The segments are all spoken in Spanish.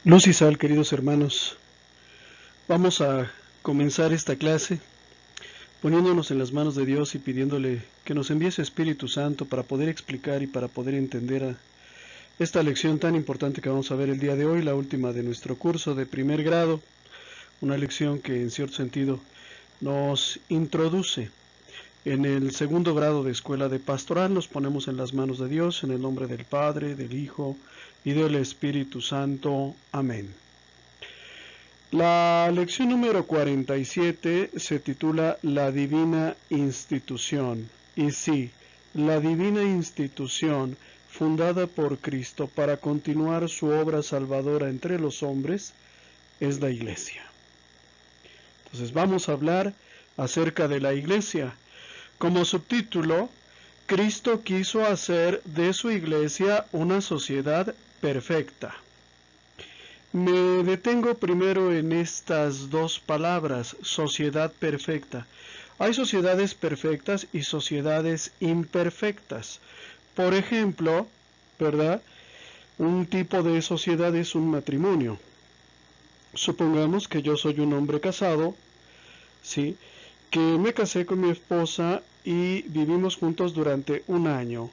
Luz y sal, queridos hermanos, vamos a comenzar esta clase poniéndonos en las manos de Dios y pidiéndole que nos envíe su Espíritu Santo para poder explicar y para poder entender esta lección tan importante que vamos a ver el día de hoy, la última de nuestro curso de primer grado, una lección que en cierto sentido nos introduce en el segundo grado de escuela de pastoral. Nos ponemos en las manos de Dios, en el nombre del Padre, del Hijo y del Espíritu Santo. Amén. La lección número 47 se titula La Divina Institución. Y sí, la Divina Institución fundada por Cristo para continuar su obra salvadora entre los hombres es la Iglesia. Entonces vamos a hablar acerca de la Iglesia. Como subtítulo, Cristo quiso hacer de su Iglesia una sociedad perfecta. Me detengo primero en estas dos palabras, sociedad perfecta. Hay sociedades perfectas y sociedades imperfectas. Por ejemplo, ¿verdad? Un tipo de sociedad es un matrimonio. Supongamos que yo soy un hombre casado, ¿sí? Que me casé con mi esposa y vivimos juntos durante un año.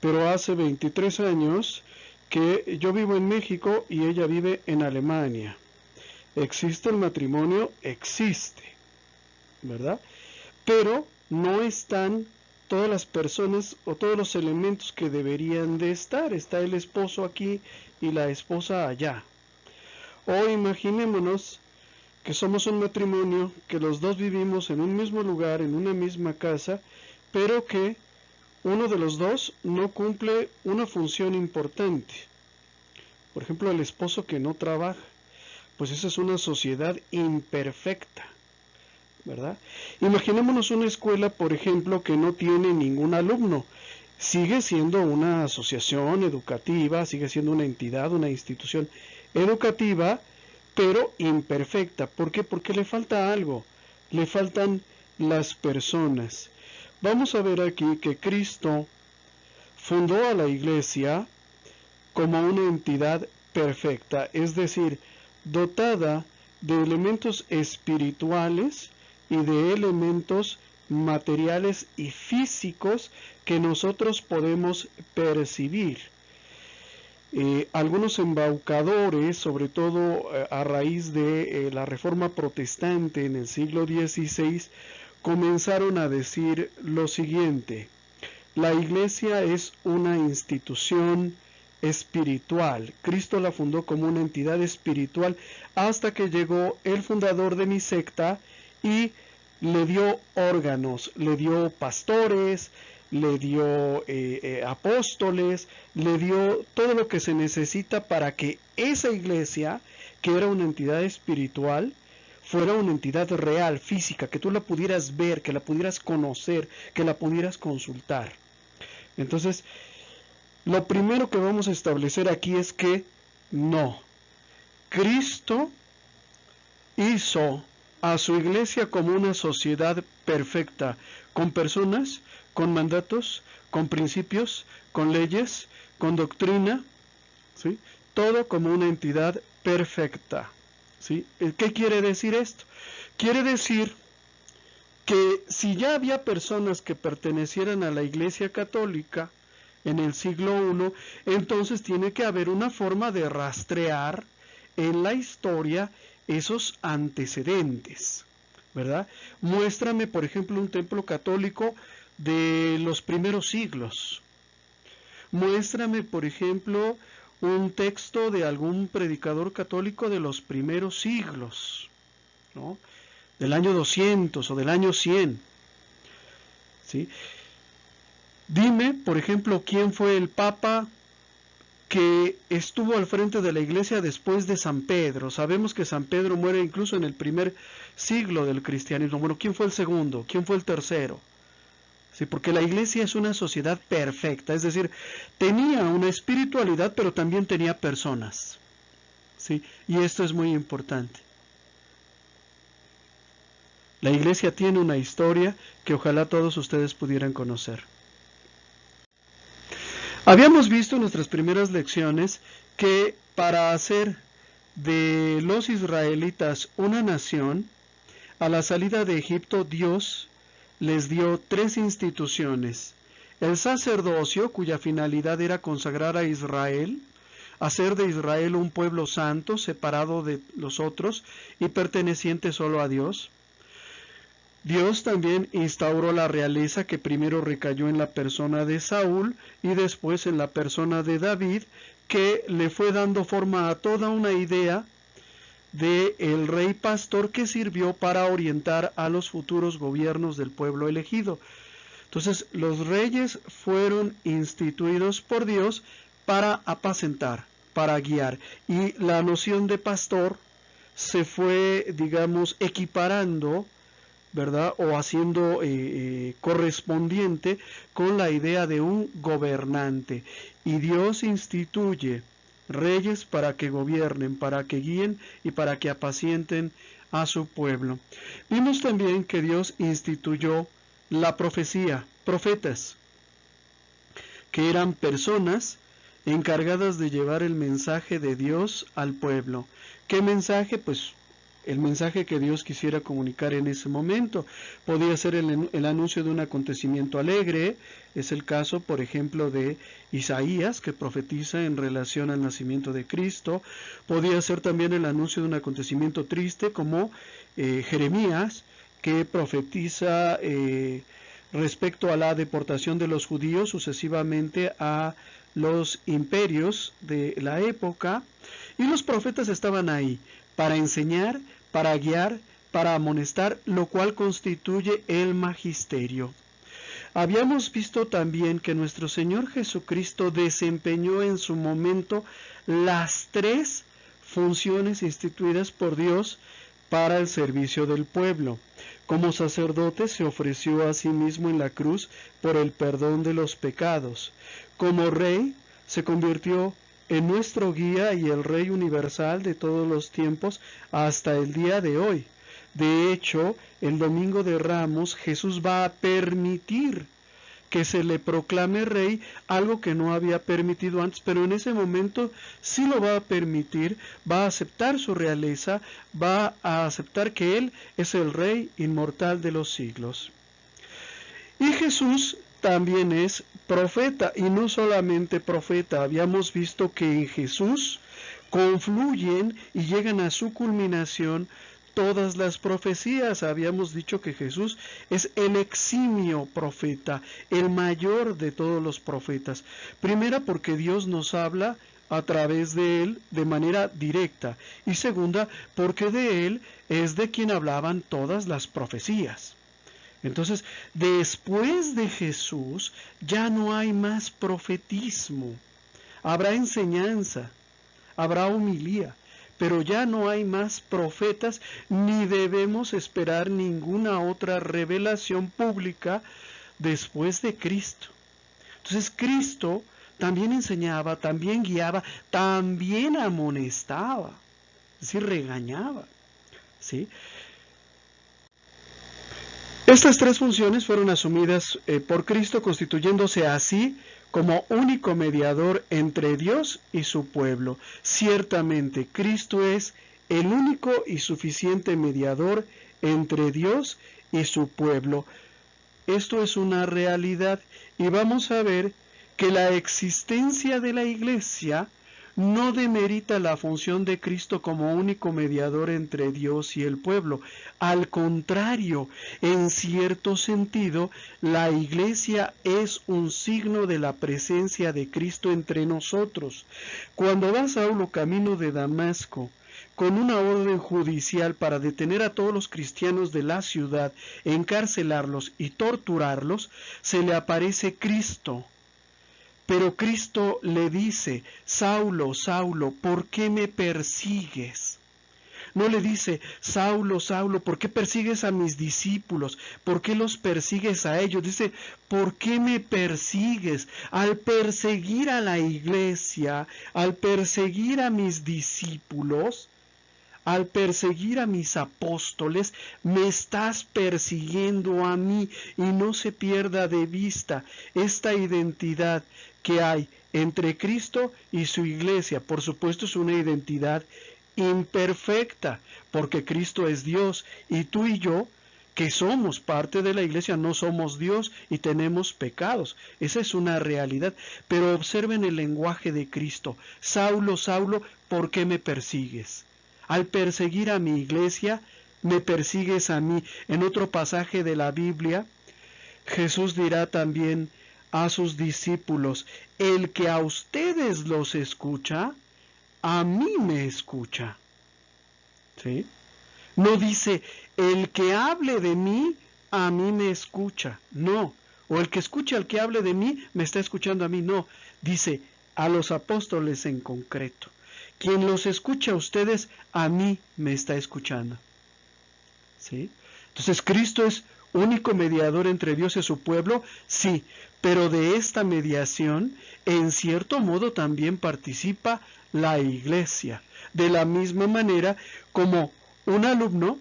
Pero hace 23 años que yo vivo en México y ella vive en Alemania. ¿Existe el matrimonio? Existe, ¿verdad? Pero no están todas las personas o todos los elementos que deberían de estar. Está el esposo aquí y la esposa allá. O imaginémonos que somos un matrimonio, que los dos vivimos en un mismo lugar, en una misma casa, pero que uno de los dos no cumple una función importante. Por ejemplo, el esposo que no trabaja. Pues esa es una sociedad imperfecta, ¿verdad? Imaginémonos una escuela, por ejemplo, que no tiene ningún alumno. Sigue siendo una asociación educativa, sigue siendo una entidad, una institución educativa, pero imperfecta. ¿Por qué? Porque le falta algo. Le faltan las personas. Vamos a ver aquí que Cristo fundó a la Iglesia como una entidad perfecta, es decir, dotada de elementos espirituales y de elementos materiales y físicos que nosotros podemos percibir. Algunos embaucadores, sobre todo a raíz de la Reforma Protestante en el siglo XVI, comenzaron a decir lo siguiente: la Iglesia es una institución espiritual. Cristo la fundó como una entidad espiritual hasta que llegó el fundador de mi secta y le dio órganos, le dio pastores, le dio apóstoles, le dio todo lo que se necesita para que esa iglesia, que era una entidad espiritual, fuera una entidad real, física, que tú la pudieras ver, que la pudieras conocer, que la pudieras consultar. Entonces, lo primero que vamos a establecer aquí es que no. Cristo hizo a su iglesia como una sociedad perfecta, con personas, con mandatos, con principios, con leyes, con doctrina, ¿sí? Todo como una entidad perfecta, ¿sí? ¿Qué quiere decir esto? Quiere decir que si ya había personas que pertenecieran a la Iglesia Católica en el siglo I, entonces tiene que haber una forma de rastrear en la historia esos antecedentes, ¿verdad? Muéstrame, por ejemplo, un templo católico de los primeros siglos. Muéstrame, por ejemplo, un texto de algún predicador católico de los primeros siglos, ¿no? Del año 200 o del año 100, ¿sí? Dime, por ejemplo, quién fue el Papa que estuvo al frente de la Iglesia después de San Pedro. Sabemos que San Pedro muere incluso en el primer siglo del cristianismo. Bueno, ¿quién fue el segundo? ¿Quién fue el tercero? Sí, porque la Iglesia es una sociedad perfecta, es decir, tenía una espiritualidad, pero también tenía personas, ¿sí? Y esto es muy importante. La Iglesia tiene una historia que ojalá todos ustedes pudieran conocer. Habíamos visto en nuestras primeras lecciones que para hacer de los israelitas una nación, a la salida de Egipto Dios les dio 3 instituciones: el sacerdocio, cuya finalidad era consagrar a Israel, hacer de Israel un pueblo santo, separado de los otros y perteneciente solo a Dios. Dios también instauró la realeza, que primero recayó en la persona de Saúl y después en la persona de David, que le fue dando forma a toda una idea de el rey pastor que sirvió para orientar a los futuros gobiernos del pueblo elegido. Entonces, los reyes fueron instituidos por Dios para apacentar, para guiar, y la noción de pastor se fue, digamos, equiparando, ¿verdad?, o haciendo correspondiente con la idea de un gobernante. Y Dios instituye reyes para que gobiernen, para que guíen y para que apacienten a su pueblo. Vimos también que Dios instituyó la profecía, profetas, que eran personas encargadas de llevar el mensaje de Dios al pueblo. ¿Qué mensaje? Pues el mensaje que Dios quisiera comunicar en ese momento. Podía ser el anuncio de un acontecimiento alegre. Es el caso, por ejemplo, de Isaías, que profetiza en relación al nacimiento de Cristo. Podía ser también el anuncio de un acontecimiento triste, como Jeremías, que profetiza respecto a la deportación de los judíos sucesivamente a los imperios de la época. Y los profetas estaban ahí para enseñar, para guiar, para amonestar, lo cual constituye el magisterio. Habíamos visto también que nuestro Señor Jesucristo desempeñó en su momento las 3 funciones instituidas por Dios para el servicio del pueblo. Como sacerdote se ofreció a sí mismo en la cruz por el perdón de los pecados. Como rey se convirtió en nuestro guía y el Rey universal de todos los tiempos hasta el día de hoy. De hecho, el Domingo de Ramos Jesús va a permitir que se le proclame rey, algo que no había permitido antes, pero en ese momento sí lo va a permitir, va a aceptar su realeza, va a aceptar que Él es el Rey inmortal de los siglos. Y Jesús también es profeta, y no solamente profeta. Habíamos visto que en Jesús confluyen y llegan a su culminación todas las profecías. Habíamos dicho que Jesús es el eximio profeta, el mayor de todos los profetas. Primera, porque Dios nos habla a través de él de manera directa, y segunda, porque de él es de quien hablaban todas las profecías. Entonces, después de Jesús ya no hay más profetismo. Habrá enseñanza, habrá homilía, pero ya no hay más profetas, ni debemos esperar ninguna otra revelación pública después de Cristo. Entonces, Cristo también enseñaba, también guiaba, también amonestaba, es decir, regañaba, ¿sí? Estas 3 funciones fueron asumidas por Cristo, constituyéndose así como único mediador entre Dios y su pueblo. Ciertamente, Cristo es el único y suficiente mediador entre Dios y su pueblo. Esto es una realidad, y vamos a ver que la existencia de la Iglesia no demerita la función de Cristo como único mediador entre Dios y el pueblo. Al contrario, en cierto sentido, la Iglesia es un signo de la presencia de Cristo entre nosotros. Cuando va Saulo camino de Damasco, con una orden judicial para detener a todos los cristianos de la ciudad, encarcelarlos y torturarlos, se le aparece Cristo. Pero Cristo le dice: Saulo, Saulo, ¿por qué me persigues? No le dice: Saulo, Saulo, ¿por qué persigues a mis discípulos? ¿Por qué los persigues a ellos? Dice: ¿por qué me persigues? Al perseguir a la iglesia, al perseguir a mis discípulos, al perseguir a mis apóstoles, me estás persiguiendo a mí. Y no se pierda de vista esta identidad que hay entre Cristo y su iglesia. Por supuesto, es una identidad imperfecta, porque Cristo es Dios y tú y yo, que somos parte de la iglesia, no somos Dios y tenemos pecados. Esa es una realidad. Pero observen el lenguaje de Cristo. Saulo, Saulo, ¿por qué me persigues? Al perseguir a mi iglesia, me persigues a mí. En otro pasaje de la Biblia, Jesús dirá también a sus discípulos, el que a ustedes los escucha, a mí me escucha. ¿Sí? No dice, el que hable de mí, a mí me escucha. No. O el que escuche al que hable de mí, me está escuchando a mí. No. Dice, a los apóstoles en concreto. Quien los escucha a ustedes, a mí me está escuchando. ¿Sí? Entonces, ¿Cristo es único mediador entre Dios y su pueblo? Sí. Pero de esta mediación, en cierto modo, también participa la iglesia. De la misma manera como un alumno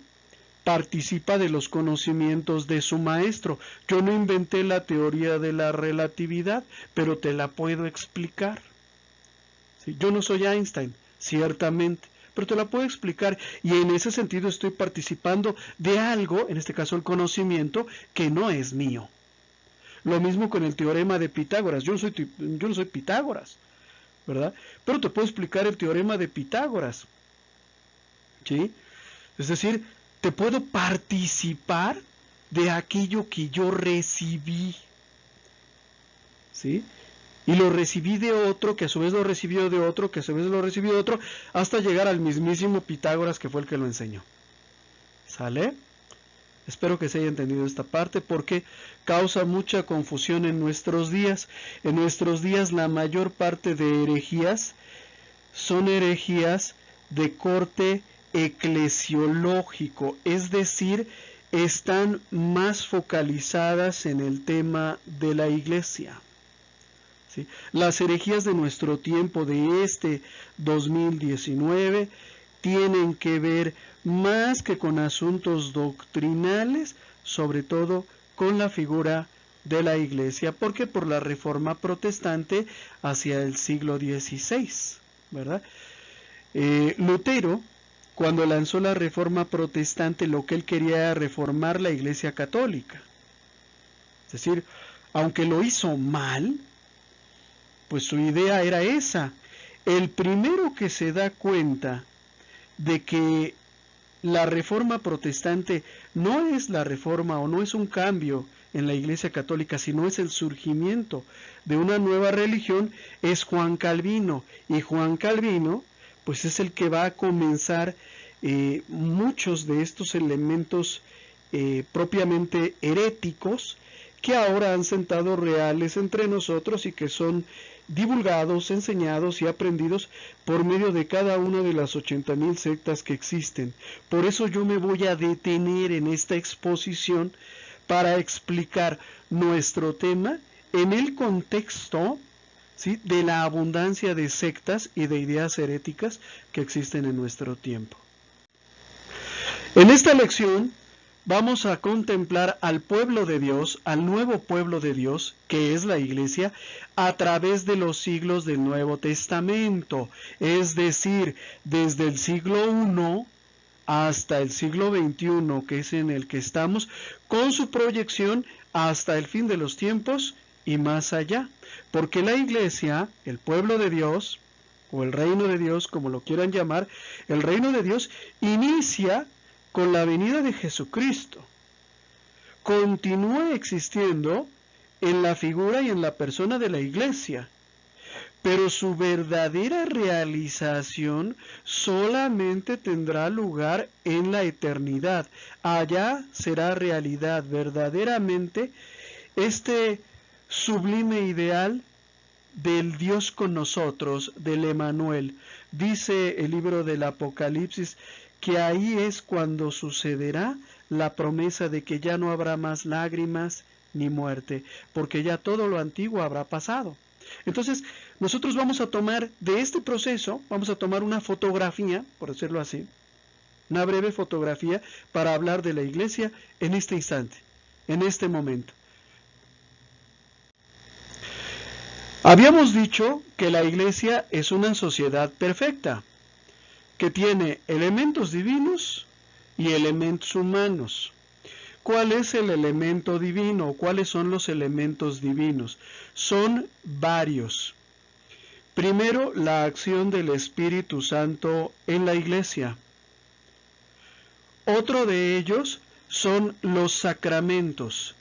participa de los conocimientos de su maestro. Yo no inventé la teoría de la relatividad, pero te la puedo explicar. ¿Sí? Yo no soy Einstein, ciertamente, pero te la puedo explicar y en ese sentido estoy participando de algo, en este caso el conocimiento, que no es mío. Lo mismo con el teorema de Pitágoras. Yo no soy Pitágoras, ¿verdad? Pero te puedo explicar el teorema de Pitágoras. ¿Sí? Es decir, te puedo participar de aquello que yo recibí. ¿Sí? Y lo recibí de otro, que a su vez lo recibió de otro, que a su vez lo recibió de otro, hasta llegar al mismísimo Pitágoras, que fue el que lo enseñó. ¿Sale? Espero que se haya entendido esta parte, porque causa mucha confusión en nuestros días. En nuestros días la mayor parte de herejías son herejías de corte eclesiológico, es decir, están más focalizadas en el tema de la iglesia. ¿Sí? Las herejías de nuestro tiempo, de este 2019, tienen que ver más que con asuntos doctrinales, sobre todo con la figura de la iglesia, porque por la reforma protestante hacia el siglo XVI, ¿verdad? Lutero, cuando lanzó la reforma protestante, lo que él quería era reformar la iglesia católica. Es decir, aunque lo hizo mal, pues su idea era esa. El primero que se da cuenta de que la reforma protestante no es la reforma o no es un cambio en la Iglesia Católica, sino es el surgimiento de una nueva religión, es Juan Calvino. Y Juan Calvino, pues es el que va a comenzar muchos de estos elementos propiamente heréticos que ahora han sentado reales entre nosotros y que son divulgados, enseñados y aprendidos por medio de cada una de las 80,000 sectas que existen. Por eso yo me voy a detener en esta exposición para explicar nuestro tema en el contexto, ¿sí?, de la abundancia de sectas y de ideas heréticas que existen en nuestro tiempo. En esta lección vamos a contemplar al pueblo de Dios, al nuevo pueblo de Dios, que es la Iglesia, a través de los siglos del Nuevo Testamento, es decir, desde el siglo I hasta el siglo XXI, que es en el que estamos, con su proyección hasta el fin de los tiempos y más allá. Porque la Iglesia, el pueblo de Dios, o el reino de Dios, como lo quieran llamar, el reino de Dios inicia con la venida de Jesucristo. Continúa existiendo en la figura y en la persona de la Iglesia, pero su verdadera realización solamente tendrá lugar en la eternidad. Allá será realidad verdaderamente este sublime ideal del Dios con nosotros, del Emmanuel. Dice el libro del Apocalipsis que ahí es cuando sucederá la promesa de que ya no habrá más lágrimas ni muerte, porque ya todo lo antiguo habrá pasado. Entonces, nosotros vamos a tomar de este proceso, vamos a tomar una fotografía, por decirlo así, una breve fotografía para hablar de la Iglesia en este instante, en este momento. Habíamos dicho que la Iglesia es una sociedad perfecta, que tiene elementos divinos y elementos humanos. ¿Cuál es el elemento divino? ¿Cuáles son los elementos divinos? Son varios. Primero, la acción del Espíritu Santo en la iglesia. Otro de ellos son los sacramentos.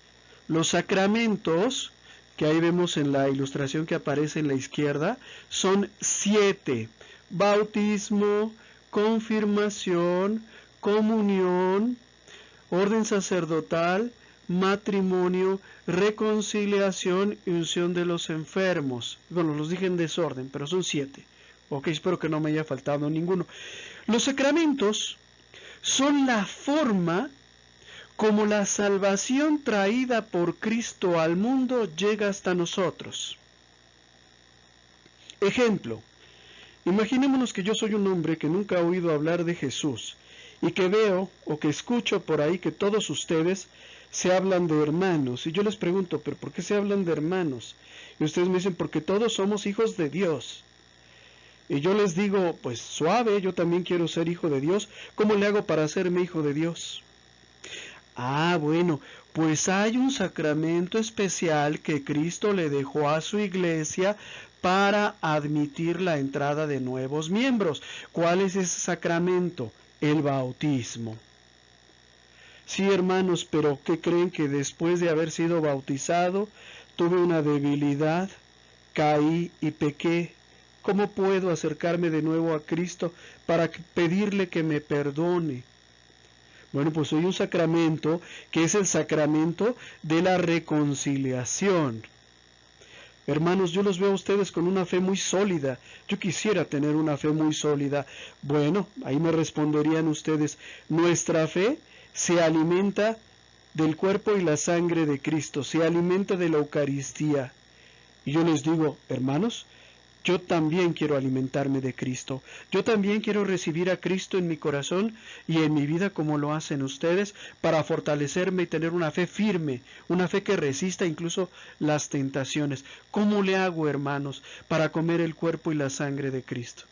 Los sacramentos, que ahí vemos en la ilustración que aparece en la izquierda, son 7. Bautismo, confirmación, comunión, orden sacerdotal, matrimonio, reconciliación y unción de los enfermos. Bueno, los dije en desorden, pero son 7. Ok, espero que no me haya faltado ninguno. Los sacramentos son la forma como la salvación traída por Cristo al mundo llega hasta nosotros. Ejemplo, imaginémonos que yo soy un hombre que nunca ha oído hablar de Jesús y que veo o que escucho por ahí que todos ustedes se hablan de hermanos. Y yo les pregunto, ¿pero por qué se hablan de hermanos? Y ustedes me dicen, porque todos somos hijos de Dios. Y yo les digo, pues suave, yo también quiero ser hijo de Dios. ¿Cómo le hago para hacerme hijo de Dios? Ah, bueno, pues hay un sacramento especial que Cristo le dejó a su iglesia para admitir la entrada de nuevos miembros. ¿Cuál es ese sacramento? El bautismo. Sí, hermanos, pero ¿qué creen? Que después de haber sido bautizado, tuve una debilidad, caí y pequé. ¿Cómo puedo acercarme de nuevo a Cristo para pedirle que me perdone? Bueno, pues hay un sacramento que es el sacramento de la reconciliación. Hermanos, yo los veo a ustedes con una fe muy sólida. Yo quisiera tener una fe muy sólida. Bueno, ahí me responderían ustedes, nuestra fe se alimenta del cuerpo y la sangre de Cristo, se alimenta de la Eucaristía. Y yo les digo, hermanos, yo también quiero alimentarme de Cristo. Yo también quiero recibir a Cristo en mi corazón y en mi vida como lo hacen ustedes para fortalecerme y tener una fe firme, una fe que resista incluso las tentaciones. ¿Cómo le hago, hermanos, para comer el cuerpo y la sangre de Cristo?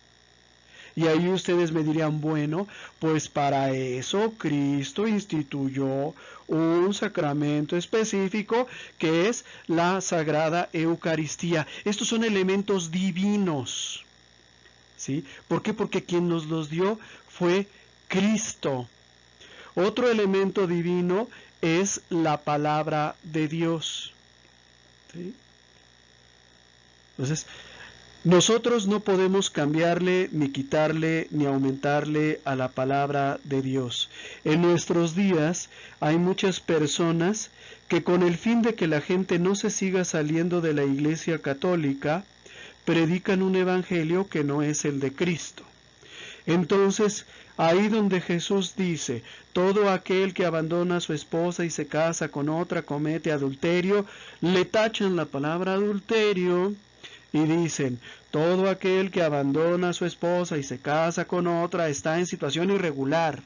Y ahí ustedes me dirían, bueno, pues para eso Cristo instituyó un sacramento específico que es la Sagrada Eucaristía. Estos son elementos divinos, ¿sí? ¿Por qué? Porque quien nos los dio fue Cristo. Otro elemento divino es la palabra de Dios, ¿sí? Entonces, nosotros no podemos cambiarle, ni quitarle, ni aumentarle a la palabra de Dios. En nuestros días hay muchas personas que con el fin de que la gente no se siga saliendo de la Iglesia Católica, predican un evangelio que no es el de Cristo. Entonces, ahí donde Jesús dice, todo aquel que abandona a su esposa y se casa con otra comete adulterio, le tachan la palabra adulterio y dicen, todo aquel que abandona a su esposa y se casa con otra está en situación irregular.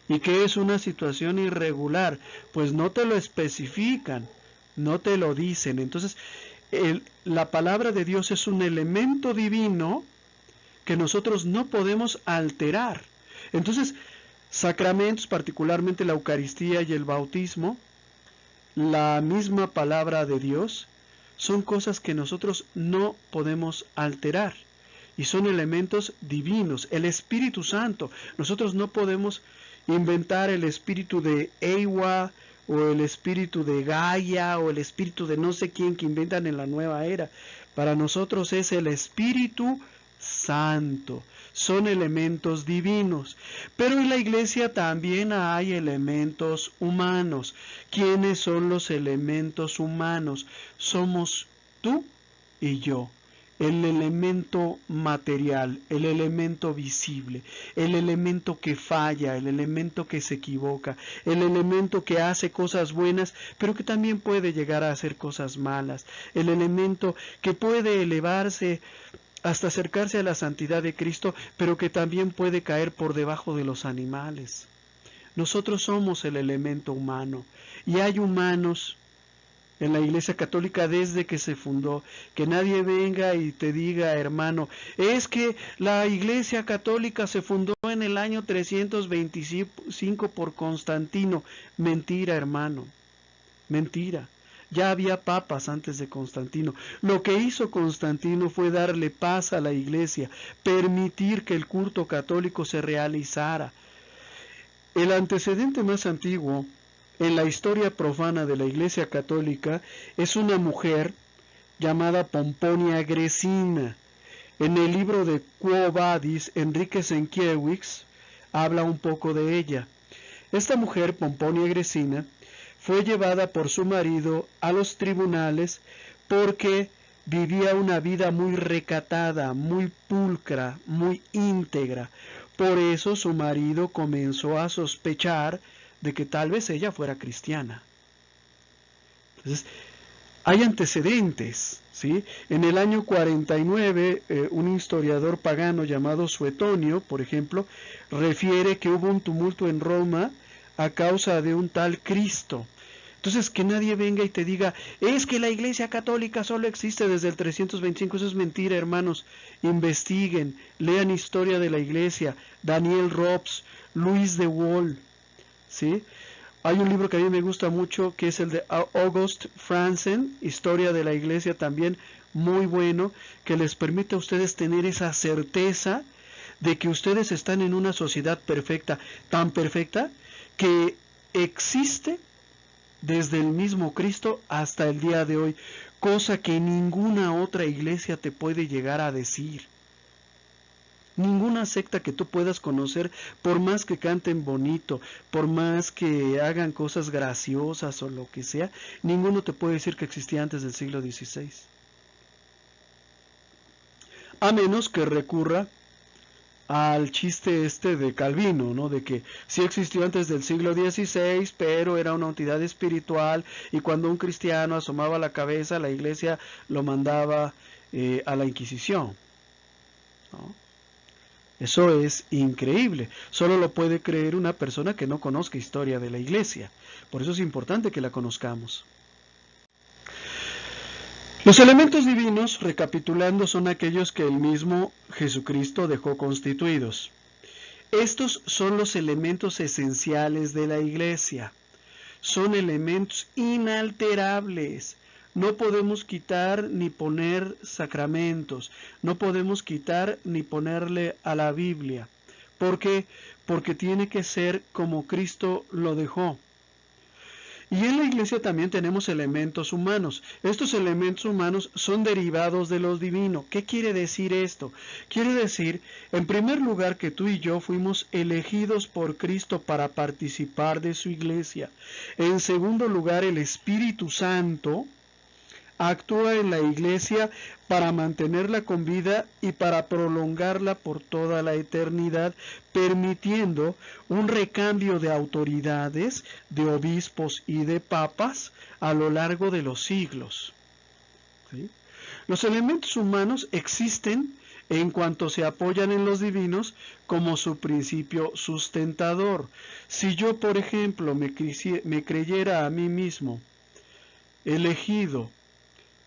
¿Y qué es una situación irregular? Pues no te lo especifican, no te lo dicen. Entonces, la palabra de Dios es un elemento divino que nosotros no podemos alterar. Entonces, sacramentos, particularmente la Eucaristía y el bautismo, la misma palabra de Dios, son cosas que nosotros no podemos alterar y son elementos divinos. El Espíritu Santo, nosotros no podemos inventar el espíritu de Ewa o el espíritu de Gaia o el espíritu de no sé quién que inventan en la nueva era. Para nosotros es el Espíritu Santo, son elementos divinos. Pero en la iglesia también hay elementos humanos. ¿Quiénes son los elementos humanos? Somos tú y yo. El elemento material, el elemento visible, el elemento que falla, el elemento que se equivoca, el elemento que hace cosas buenas, pero que también puede llegar a hacer cosas malas, el elemento que puede elevarse hasta acercarse a la santidad de Cristo, pero que también puede caer por debajo de los animales. Nosotros somos el elemento humano, y hay humanos en la Iglesia Católica desde que se fundó. Que nadie venga y te diga, hermano, es que la Iglesia Católica se fundó en el año 325 por Constantino. Mentira, hermano, mentira. Ya había papas antes de Constantino. Lo que hizo Constantino fue darle paz a la Iglesia, permitir que el culto católico se realizara. El antecedente más antiguo en la historia profana de la Iglesia Católica es una mujer llamada Pomponia Graecina. En el libro de Quo Vadis, Enrique Sienkiewicz habla un poco de ella. Esta mujer, Pomponia Graecina, fue llevada por su marido a los tribunales porque vivía una vida muy recatada, muy pulcra, muy íntegra. Por eso su marido comenzó a sospechar de que tal vez ella fuera cristiana. Entonces, hay antecedentes, ¿sí? En el año 49, un historiador pagano llamado Suetonio, por ejemplo, refiere que hubo un tumulto en Roma a causa de un tal Cristo. Entonces, que nadie venga y te diga, es que la Iglesia Católica solo existe desde el 325, eso es mentira, hermanos. Investiguen, lean historia de la Iglesia, Daniel Robs, Luis de Wohl, ¿sí? Hay un libro que a mí me gusta mucho, que es el de August Franzen, Historia de la Iglesia, también muy bueno, que les permite a ustedes tener esa certeza de que ustedes están en una sociedad perfecta, tan perfecta que existe desde el mismo Cristo hasta el día de hoy, cosa que ninguna otra iglesia te puede llegar a decir. Ninguna secta que tú puedas conocer, por más que canten bonito, por más que hagan cosas graciosas o lo que sea, ninguno te puede decir que existía antes del siglo XVI. A menos que recurra al chiste de Calvino, ¿no? De que sí existió antes del siglo XVI, pero era una entidad espiritual, y cuando un cristiano asomaba la cabeza, la iglesia lo mandaba a la Inquisición, ¿no? Eso es increíble. Solo lo puede creer una persona que no conozca historia de la iglesia. Por eso es importante que la conozcamos. Los elementos divinos, recapitulando, son aquellos que el mismo Jesucristo dejó constituidos. Estos son los elementos esenciales de la iglesia. Son elementos inalterables. No podemos quitar ni poner sacramentos. No podemos quitar ni ponerle a la Biblia. ¿Por qué? Porque tiene que ser como Cristo lo dejó. Y en la iglesia también tenemos elementos humanos. Estos elementos humanos son derivados de lo divino. ¿Qué quiere decir esto? Quiere decir, en primer lugar, que tú y yo fuimos elegidos por Cristo para participar de su iglesia. En segundo lugar, el Espíritu Santo actúa en la iglesia para mantenerla con vida y para prolongarla por toda la eternidad, permitiendo un recambio de autoridades, de obispos y de papas a lo largo de los siglos. ¿Sí? Los elementos humanos existen en cuanto se apoyan en los divinos como su principio sustentador. Si yo, por ejemplo, me creyera a mí mismo elegido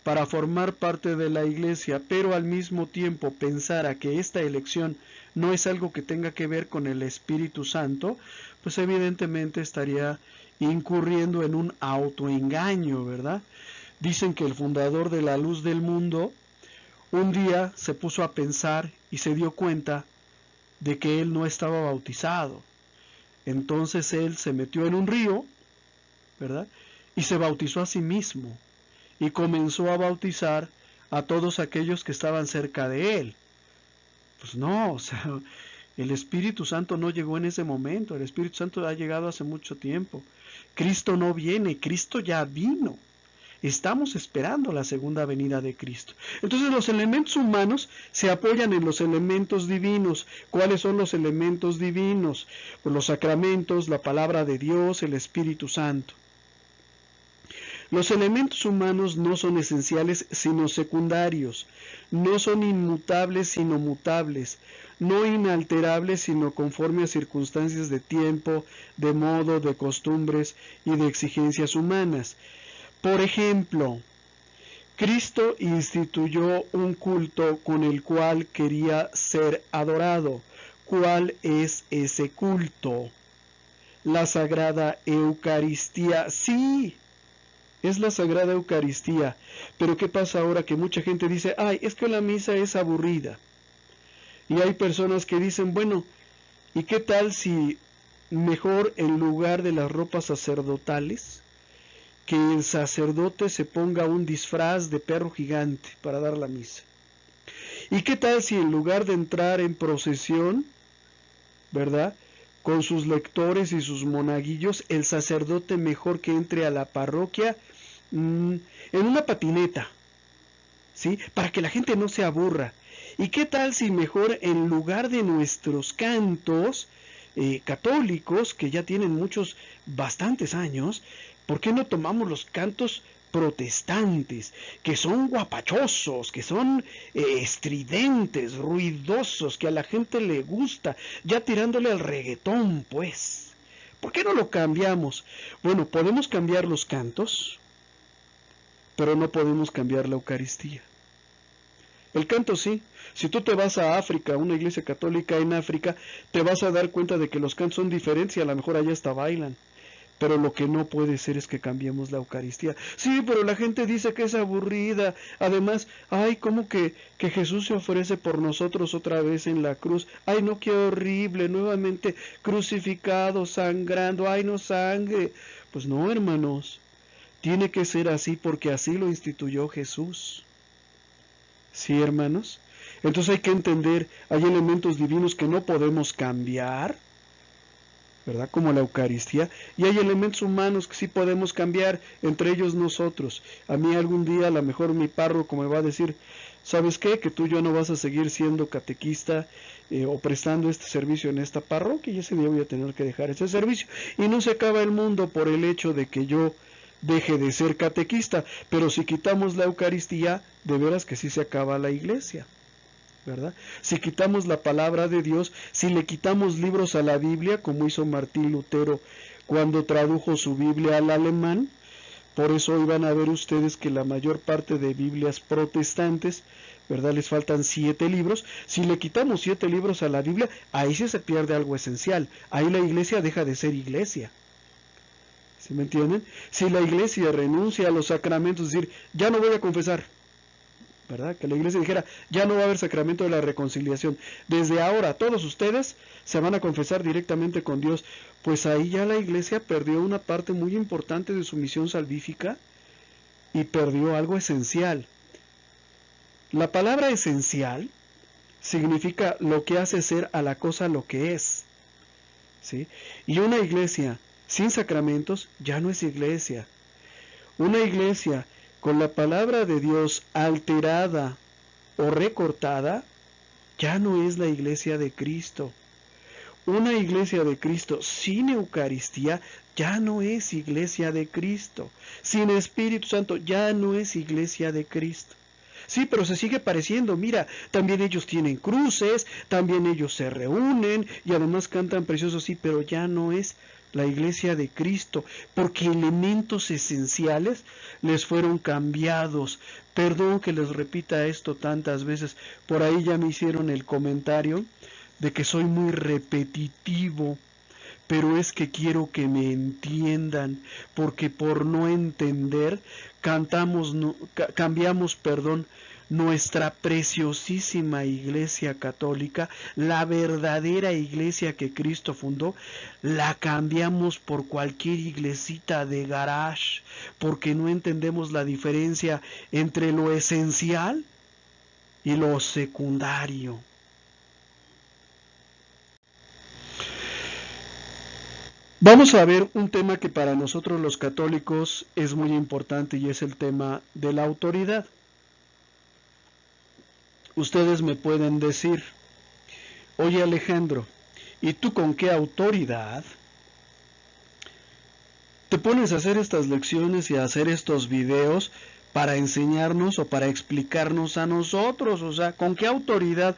para formar parte de la iglesia, pero al mismo tiempo pensara que esta elección no es algo que tenga que ver con el Espíritu Santo, pues evidentemente estaría incurriendo en un autoengaño, ¿verdad? Dicen que el fundador de la luz del mundo un día se puso a pensar y se dio cuenta de que él no estaba bautizado. Entonces él se metió en un río, ¿verdad? Y se bautizó a sí mismo. Y comenzó a bautizar a todos aquellos que estaban cerca de él. Pues no, o sea, el Espíritu Santo no llegó en ese momento, el Espíritu Santo ha llegado hace mucho tiempo. Cristo no viene, Cristo ya vino. Estamos esperando la segunda venida de Cristo. Entonces los elementos humanos se apoyan en los elementos divinos. ¿Cuáles son los elementos divinos? Pues los sacramentos, la palabra de Dios, el Espíritu Santo. Los elementos humanos no son esenciales sino secundarios, no son inmutables sino mutables, no inalterables sino conforme a circunstancias de tiempo, de modo, de costumbres y de exigencias humanas. Por ejemplo, Cristo instituyó un culto con el cual quería ser adorado. ¿Cuál es ese culto? La Sagrada Eucaristía. Sí, es la Sagrada Eucaristía. Pero ¿qué pasa ahora que mucha gente dice, ay, es que la misa es aburrida? Y hay personas que dicen, bueno, ¿y qué tal si mejor en lugar de las ropas sacerdotales, que el sacerdote se ponga un disfraz de perro gigante para dar la misa? ¿Y qué tal si en lugar de entrar en procesión, ¿verdad?, con sus lectores y sus monaguillos, el sacerdote mejor que entre a la parroquia en una patineta, ¿sí?, para que la gente no se aburra? ¿Y qué tal si mejor en lugar de nuestros cantos católicos, que ya tienen bastantes años, ¿por qué no tomamos los cantos protestantes, que son guapachosos, que son estridentes, ruidosos, que a la gente le gusta, ya tirándole al reggaetón, pues? ¿Por qué no lo cambiamos? Bueno, podemos cambiar los cantos, pero no podemos cambiar la Eucaristía. El canto sí. Si tú te vas a África, a una iglesia católica en África, te vas a dar cuenta de que los cantos son diferentes y a lo mejor allá hasta bailan. Pero lo que no puede ser es que cambiemos la Eucaristía. Sí, pero la gente dice que es aburrida. Además, ay, ¿cómo que Jesús se ofrece por nosotros otra vez en la cruz? Ay, no, qué horrible, nuevamente crucificado, sangrando. Ay, no, sangre. Pues no, hermanos. Tiene que ser así porque así lo instituyó Jesús. ¿Sí, hermanos? Entonces hay que entender, hay elementos divinos que no podemos cambiar, ¿verdad?, como la Eucaristía, y hay elementos humanos que sí podemos cambiar, entre ellos nosotros. A mí algún día a lo mejor mi párroco me va a decir, ¿sabes qué?, que tú ya no vas a seguir siendo catequista o prestando este servicio en esta parroquia, y ese día voy a tener que dejar ese servicio. Y no se acaba el mundo por el hecho de que yo deje de ser catequista, pero si quitamos la Eucaristía, de veras que sí se acaba la iglesia, ¿verdad? Si quitamos la palabra de Dios, si le quitamos libros a la Biblia, como hizo Martín Lutero cuando tradujo su Biblia al alemán, por eso hoy van a ver ustedes que la mayor parte de Biblias protestantes, ¿verdad?, les faltan 7 libros. Si le quitamos 7 libros a la Biblia, ahí sí se pierde algo esencial, ahí la iglesia deja de ser iglesia. ¿Sí me entienden? Si la iglesia renuncia a los sacramentos, es decir, ya no voy a confesar, ¿verdad?, que la iglesia dijera, ya no va a haber sacramento de la reconciliación, desde ahora todos ustedes se van a confesar directamente con Dios, pues ahí ya la iglesia perdió una parte muy importante de su misión salvífica y perdió algo esencial. La palabra esencial significa lo que hace ser a la cosa lo que es, ¿sí? Y una iglesia sin sacramentos ya no es iglesia. Una iglesia con la palabra de Dios alterada o recortada ya no es la iglesia de Cristo. Una iglesia de Cristo sin Eucaristía ya no es iglesia de Cristo. Sin Espíritu Santo ya no es iglesia de Cristo. Sí, pero se sigue pareciendo. Mira, también ellos tienen cruces, también ellos se reúnen y además cantan preciosos, sí, pero ya no es la iglesia de Cristo, porque elementos esenciales les fueron cambiados. Perdón que les repita esto tantas veces, por ahí ya me hicieron el comentario de que soy muy repetitivo, pero es que quiero que me entiendan, porque por no entender cambiamos, nuestra preciosísima Iglesia Católica, la verdadera iglesia que Cristo fundó, la cambiamos por cualquier iglesita de garage, porque no entendemos la diferencia entre lo esencial y lo secundario. Vamos a ver un tema que para nosotros los católicos es muy importante y es el tema de la autoridad. Ustedes me pueden decir, oye Alejandro, ¿y tú con qué autoridad te pones a hacer estas lecciones y a hacer estos videos para enseñarnos o para explicarnos a nosotros? O sea, ¿con qué autoridad?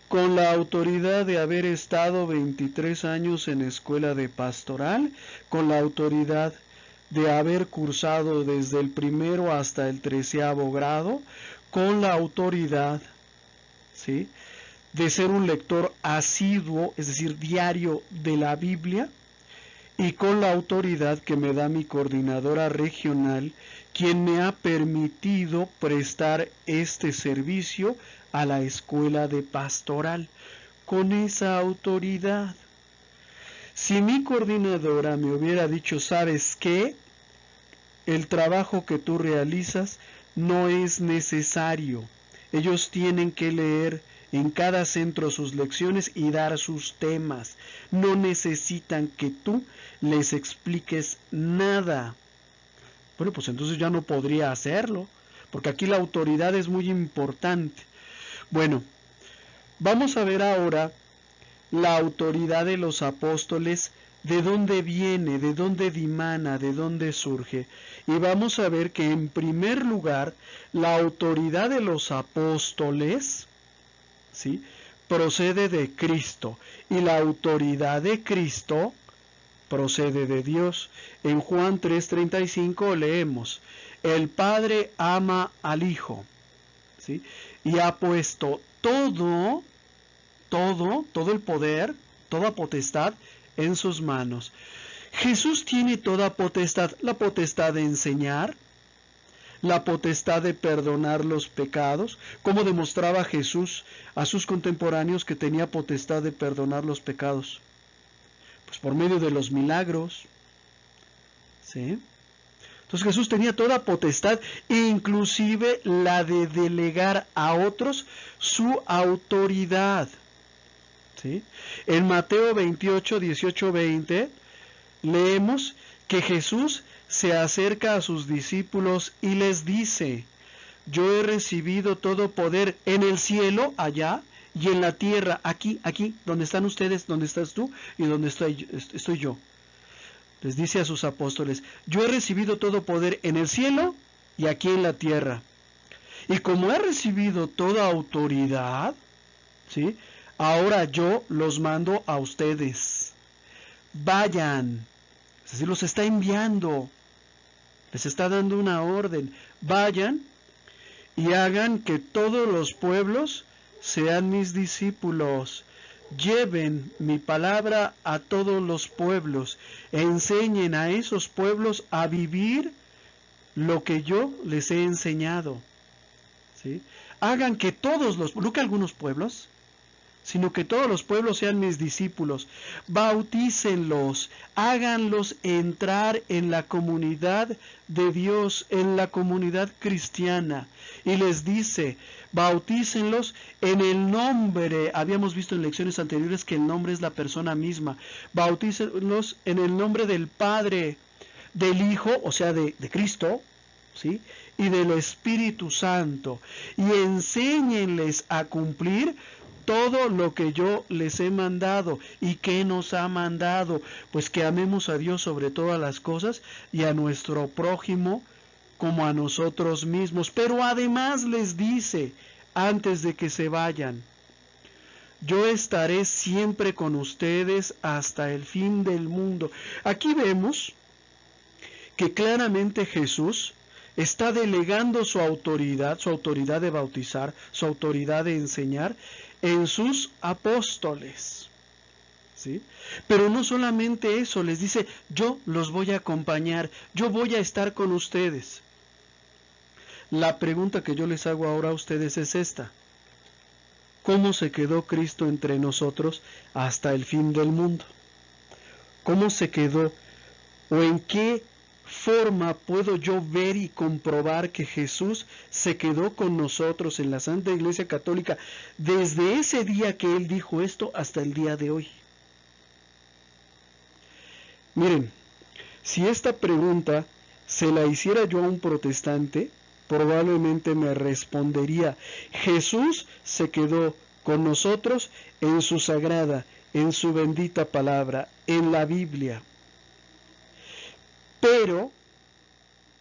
Con la autoridad de haber estado 23 años en escuela de pastoral, con la autoridad de haber cursado desde el primero hasta el 13º grado con la autoridad, ¿sí?, de ser un lector asiduo, es decir, diario de la Biblia, y con la autoridad que me da mi coordinadora regional, quien me ha permitido prestar este servicio a la escuela de pastoral. Con esa autoridad, si mi coordinadora me hubiera dicho, ¿sabes qué? El trabajo que tú realizas no es necesario. Ellos tienen que leer en cada centro sus lecciones y dar sus temas. No necesitan que tú les expliques nada. Bueno, pues entonces ya no podría hacerlo, porque aquí la autoridad es muy importante. Bueno, vamos a ver ahora la autoridad de los apóstoles, de dónde viene, de dónde dimana, de dónde surge. Y vamos a ver que en primer lugar, la autoridad de los apóstoles, ¿sí?, procede de Cristo, y la autoridad de Cristo procede de Dios. En Juan 3:35 leemos: el Padre ama al Hijo, ¿sí?, y ha puesto todo el poder, toda potestad en sus manos. Jesús tiene toda potestad, la potestad de enseñar, la potestad de perdonar los pecados, como demostraba Jesús a sus contemporáneos que tenía potestad de perdonar los pecados, pues por medio de los milagros, ¿sí? Entonces Jesús tenía toda potestad, inclusive la de delegar a otros su autoridad, ¿sí? En Mateo 28, 18, 20 leemos que Jesús se acerca a sus discípulos y les dice: yo he recibido todo poder en el cielo, allá, y en la tierra, aquí, donde están ustedes, donde estás tú y donde estoy yo. Les dice a sus apóstoles: yo he recibido todo poder en el cielo y aquí en la tierra. Y como he recibido toda autoridad, ¿sí?, ahora yo los mando a ustedes. Vayan. Es decir, los está enviando. Les está dando una orden. Vayan y hagan que todos los pueblos sean mis discípulos. Lleven mi palabra a todos los pueblos. Enseñen a esos pueblos a vivir lo que yo les he enseñado, ¿sí? Hagan que todos los, no que algunos pueblos, sino que todos los pueblos sean mis discípulos. Bautícenlos, háganlos entrar en la comunidad de Dios, en la comunidad cristiana. Y les dice: bautícenlos en el nombre, habíamos visto en lecciones anteriores que el nombre es la persona misma. Bautícenlos en el nombre del Padre, del Hijo, o sea, de Cristo, ¿sí?, y del Espíritu Santo. Y enséñenles a cumplir todo lo que yo les he mandado. ¿Y qué nos ha mandado? Pues que amemos a Dios sobre todas las cosas y a nuestro prójimo como a nosotros mismos. Pero además les dice, antes de que se vayan: yo estaré siempre con ustedes hasta el fin del mundo. Aquí vemos que claramente Jesús está delegando su autoridad de bautizar, su autoridad de enseñar, en sus apóstoles, ¿sí? Pero no solamente eso, les dice: yo los voy a acompañar, yo voy a estar con ustedes. La pregunta que yo les hago ahora a ustedes es esta: ¿cómo se quedó Cristo entre nosotros hasta el fin del mundo? ¿Cómo se quedó? ¿O en qué forma puedo yo ver y comprobar que Jesús se quedó con nosotros en la Santa Iglesia Católica desde ese día que Él dijo esto hasta el día de hoy? Miren, si esta pregunta se la hiciera yo a un protestante, probablemente me respondería: Jesús se quedó con nosotros en su sagrada, en su bendita palabra, en la Biblia. Pero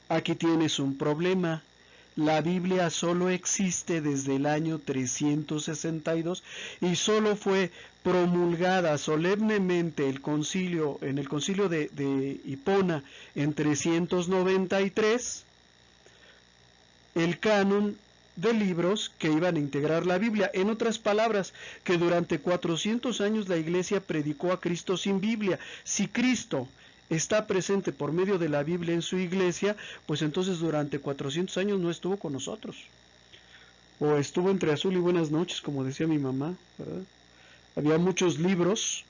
aquí tienes un problema. La Biblia solo existe desde el año 362 y solo fue promulgada solemnemente en el concilio de Hipona en 393, el canon de libros que iban a integrar la Biblia. En otras palabras, que durante 400 años la Iglesia predicó a Cristo sin Biblia. Si Cristo está presente por medio de la Biblia en su Iglesia, pues entonces durante 400 años no estuvo con nosotros. O estuvo entre azul y buenas noches, como decía mi mamá, ¿verdad? Había muchos libros,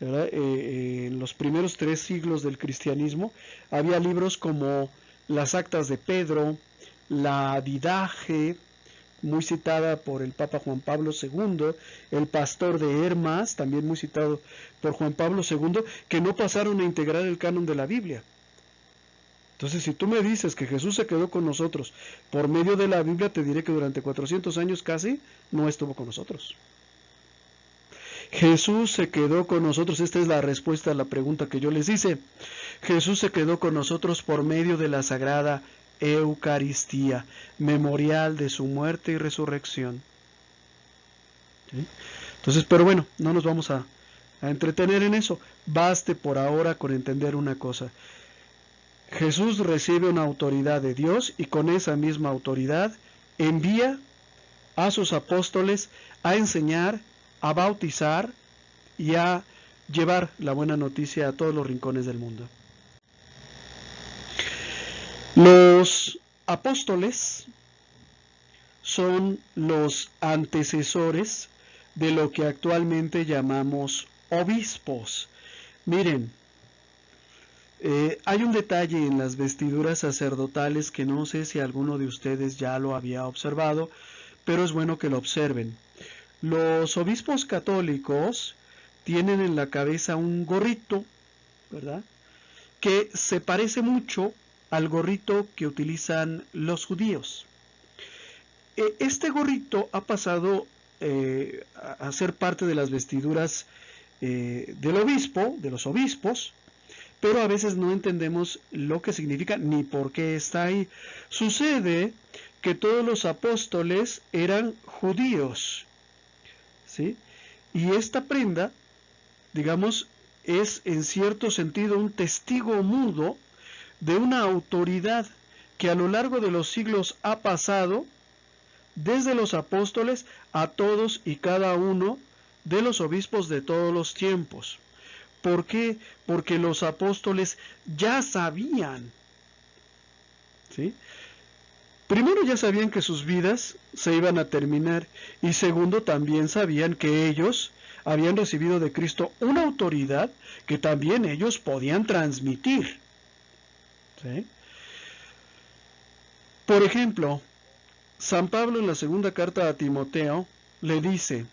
¿verdad? En los primeros 3 siglos del cristianismo, había libros como las Actas de Pedro, la Didache, muy citada por el Papa Juan Pablo II, el Pastor de Hermas, también muy citado por Juan Pablo II, que no pasaron a integrar el canon de la Biblia. Entonces, si tú me dices que Jesús se quedó con nosotros por medio de la Biblia, te diré que durante 400 años casi no estuvo con nosotros. Jesús se quedó con nosotros, esta es la respuesta a la pregunta que yo les hice. Jesús se quedó con nosotros por medio de la Sagrada Eucaristía, memorial de su muerte y resurrección. ¿Sí? Entonces, pero bueno, no nos vamos a entretener en eso. Baste por ahora con entender una cosa. Jesús recibe una autoridad de Dios y con esa misma autoridad envía a sus apóstoles a enseñar, a bautizar y a llevar la buena noticia a todos los rincones del mundo. Los apóstoles son los antecesores de lo que actualmente llamamos obispos. Miren, hay un detalle en las vestiduras sacerdotales que no sé si alguno de ustedes ya lo había observado, pero es bueno que lo observen. Los obispos católicos tienen en la cabeza un gorrito, ¿verdad?, que se parece mucho al gorrito que utilizan los judíos. Este gorrito ha pasado a ser parte de las vestiduras del obispo, de los obispos, pero a veces no entendemos lo que significa ni por qué está ahí. Sucede que todos los apóstoles eran judíos, ¿sí? Y esta prenda, digamos, es en cierto sentido un testigo mudo de una autoridad que a lo largo de los siglos ha pasado desde los apóstoles a todos y cada uno de los obispos de todos los tiempos. ¿Por qué? Porque los apóstoles ya sabían, ¿sí? Primero ya sabían que sus vidas se iban a terminar y segundo también sabían que ellos habían recibido de Cristo una autoridad que también ellos podían transmitir, ¿sí? Por ejemplo, San Pablo en la segunda carta a Timoteo le dice: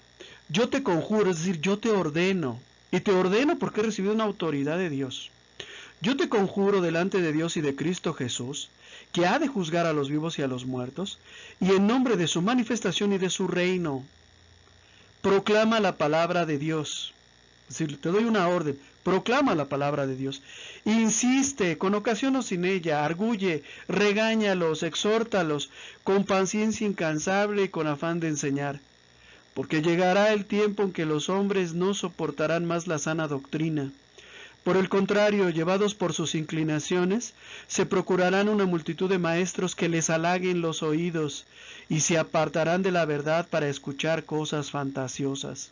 yo te conjuro, es decir, yo te ordeno, y te ordeno porque he recibido una autoridad de Dios. Yo te conjuro delante de Dios y de Cristo Jesús, que ha de juzgar a los vivos y a los muertos, y en nombre de su manifestación y de su reino, proclama la palabra de Dios. Es decir, te doy una orden, proclama la palabra de Dios. Insiste, con ocasión o sin ella, arguye, regáñalos, exhórtalos, con paciencia incansable y con afán de enseñar. Porque llegará el tiempo en que los hombres no soportarán más la sana doctrina. Por el contrario, llevados por sus inclinaciones, se procurarán una multitud de maestros que les halaguen los oídos y se apartarán de la verdad para escuchar cosas fantasiosas.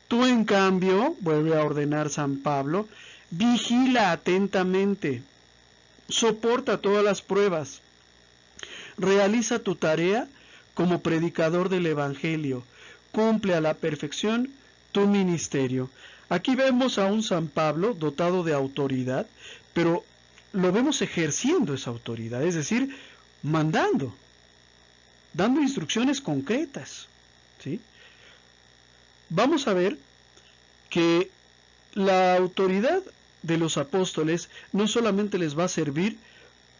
Tú, en cambio, vuelve a ordenar San Pablo, vigila atentamente, soporta todas las pruebas, realiza tu tarea como predicador del Evangelio, cumple a la perfección tu ministerio. Aquí vemos a un San Pablo dotado de autoridad, pero lo vemos ejerciendo esa autoridad, es decir, mandando, dando instrucciones concretas, ¿sí? Vamos a ver que la autoridad de los apóstoles no solamente les va a servir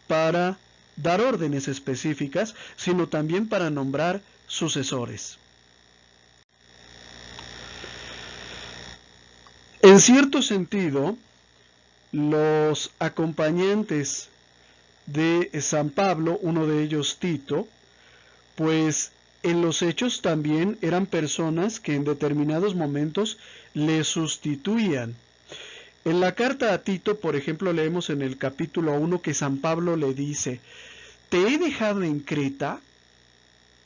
para dar órdenes específicas, sino también para nombrar sucesores. En cierto sentido, los acompañantes de San Pablo, uno de ellos Tito, pues en los Hechos también eran personas que en determinados momentos le sustituían. En la carta a Tito, por ejemplo, leemos en el capítulo 1 que San Pablo le dice: te he dejado en Creta,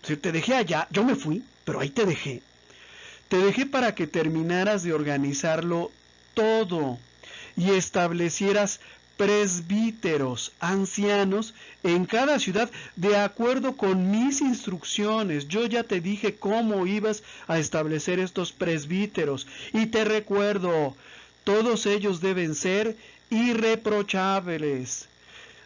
te dejé allá, yo me fui, pero ahí te dejé. Te dejé para que terminaras de organizarlo todo y establecieras presbíteros, ancianos, en cada ciudad, de acuerdo con mis instrucciones. Yo ya te dije cómo ibas a establecer estos presbíteros. Y te recuerdo, todos ellos deben ser irreprochables,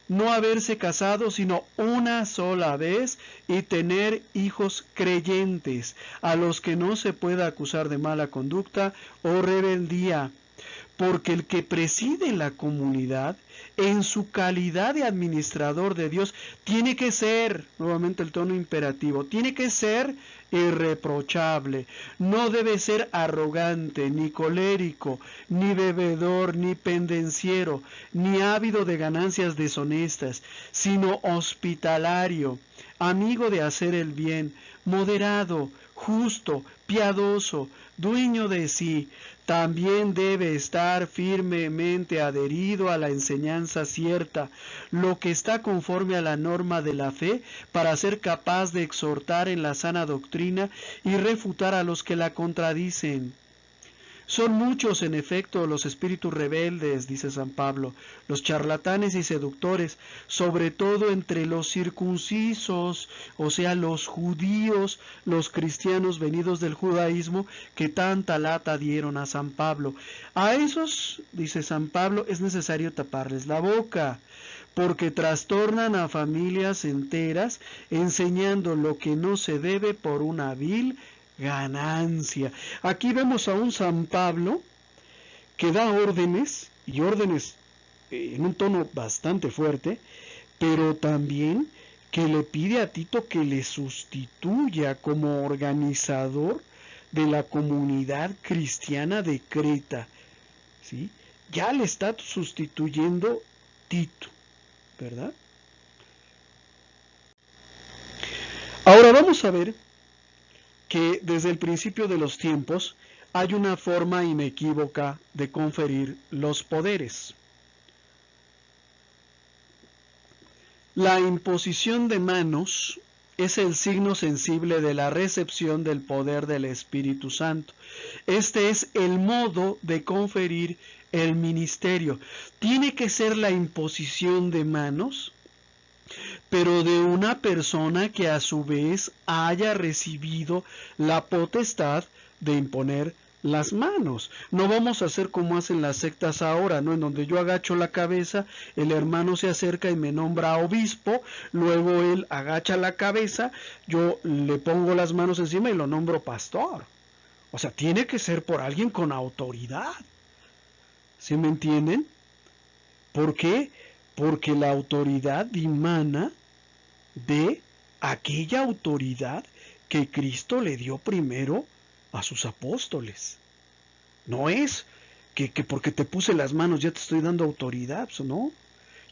no haberse casado sino una sola vez y tener hijos creyentes, a los que no se pueda acusar de mala conducta o rebeldía. Porque el que preside la comunidad, en su calidad de administrador de Dios, tiene que ser, nuevamente el tono imperativo, tiene que ser irreprochable. No debe ser arrogante, ni colérico, ni bebedor, ni pendenciero, ni ávido de ganancias deshonestas, sino hospitalario, amigo de hacer el bien, moderado, justo, piadoso, dueño de sí. También debe estar firmemente adherido a la enseñanza cierta, lo que está conforme a la norma de la fe, para ser capaz de exhortar en la sana doctrina y refutar a los que la contradicen. Son muchos, en efecto, los espíritus rebeldes, dice San Pablo, los charlatanes y seductores, sobre todo entre los circuncisos, o sea, los judíos, los cristianos venidos del judaísmo, que tanta lata dieron a San Pablo. A esos, dice San Pablo, es necesario taparles la boca, porque trastornan a familias enteras, enseñando lo que no se debe por una vil ganancia. Aquí vemos a un San Pablo que da órdenes, y órdenes en un tono bastante fuerte, pero también que le pide a Tito que le sustituya como organizador de la comunidad cristiana de Creta, ¿sí? Ya le está sustituyendo Tito, ¿verdad? Ahora vamos a ver que desde el principio de los tiempos hay una forma inequívoca de conferir los poderes. La imposición de manos es el signo sensible de la recepción del poder del Espíritu Santo. Este es el modo de conferir el ministerio. Tiene que ser la imposición de manos, pero de una persona que a su vez haya recibido la potestad de imponer las manos. No vamos a hacer como hacen las sectas ahora, ¿no? En donde yo agacho la cabeza, el hermano se acerca y me nombra obispo, luego él agacha la cabeza, yo le pongo las manos encima y lo nombro pastor. O sea, tiene que ser por alguien con autoridad. ¿Sí me entienden? ¿Por qué? Porque la autoridad dimana de aquella autoridad que Cristo le dio primero a sus apóstoles. No es que porque te puse las manos ya te estoy dando autoridad, ¿no?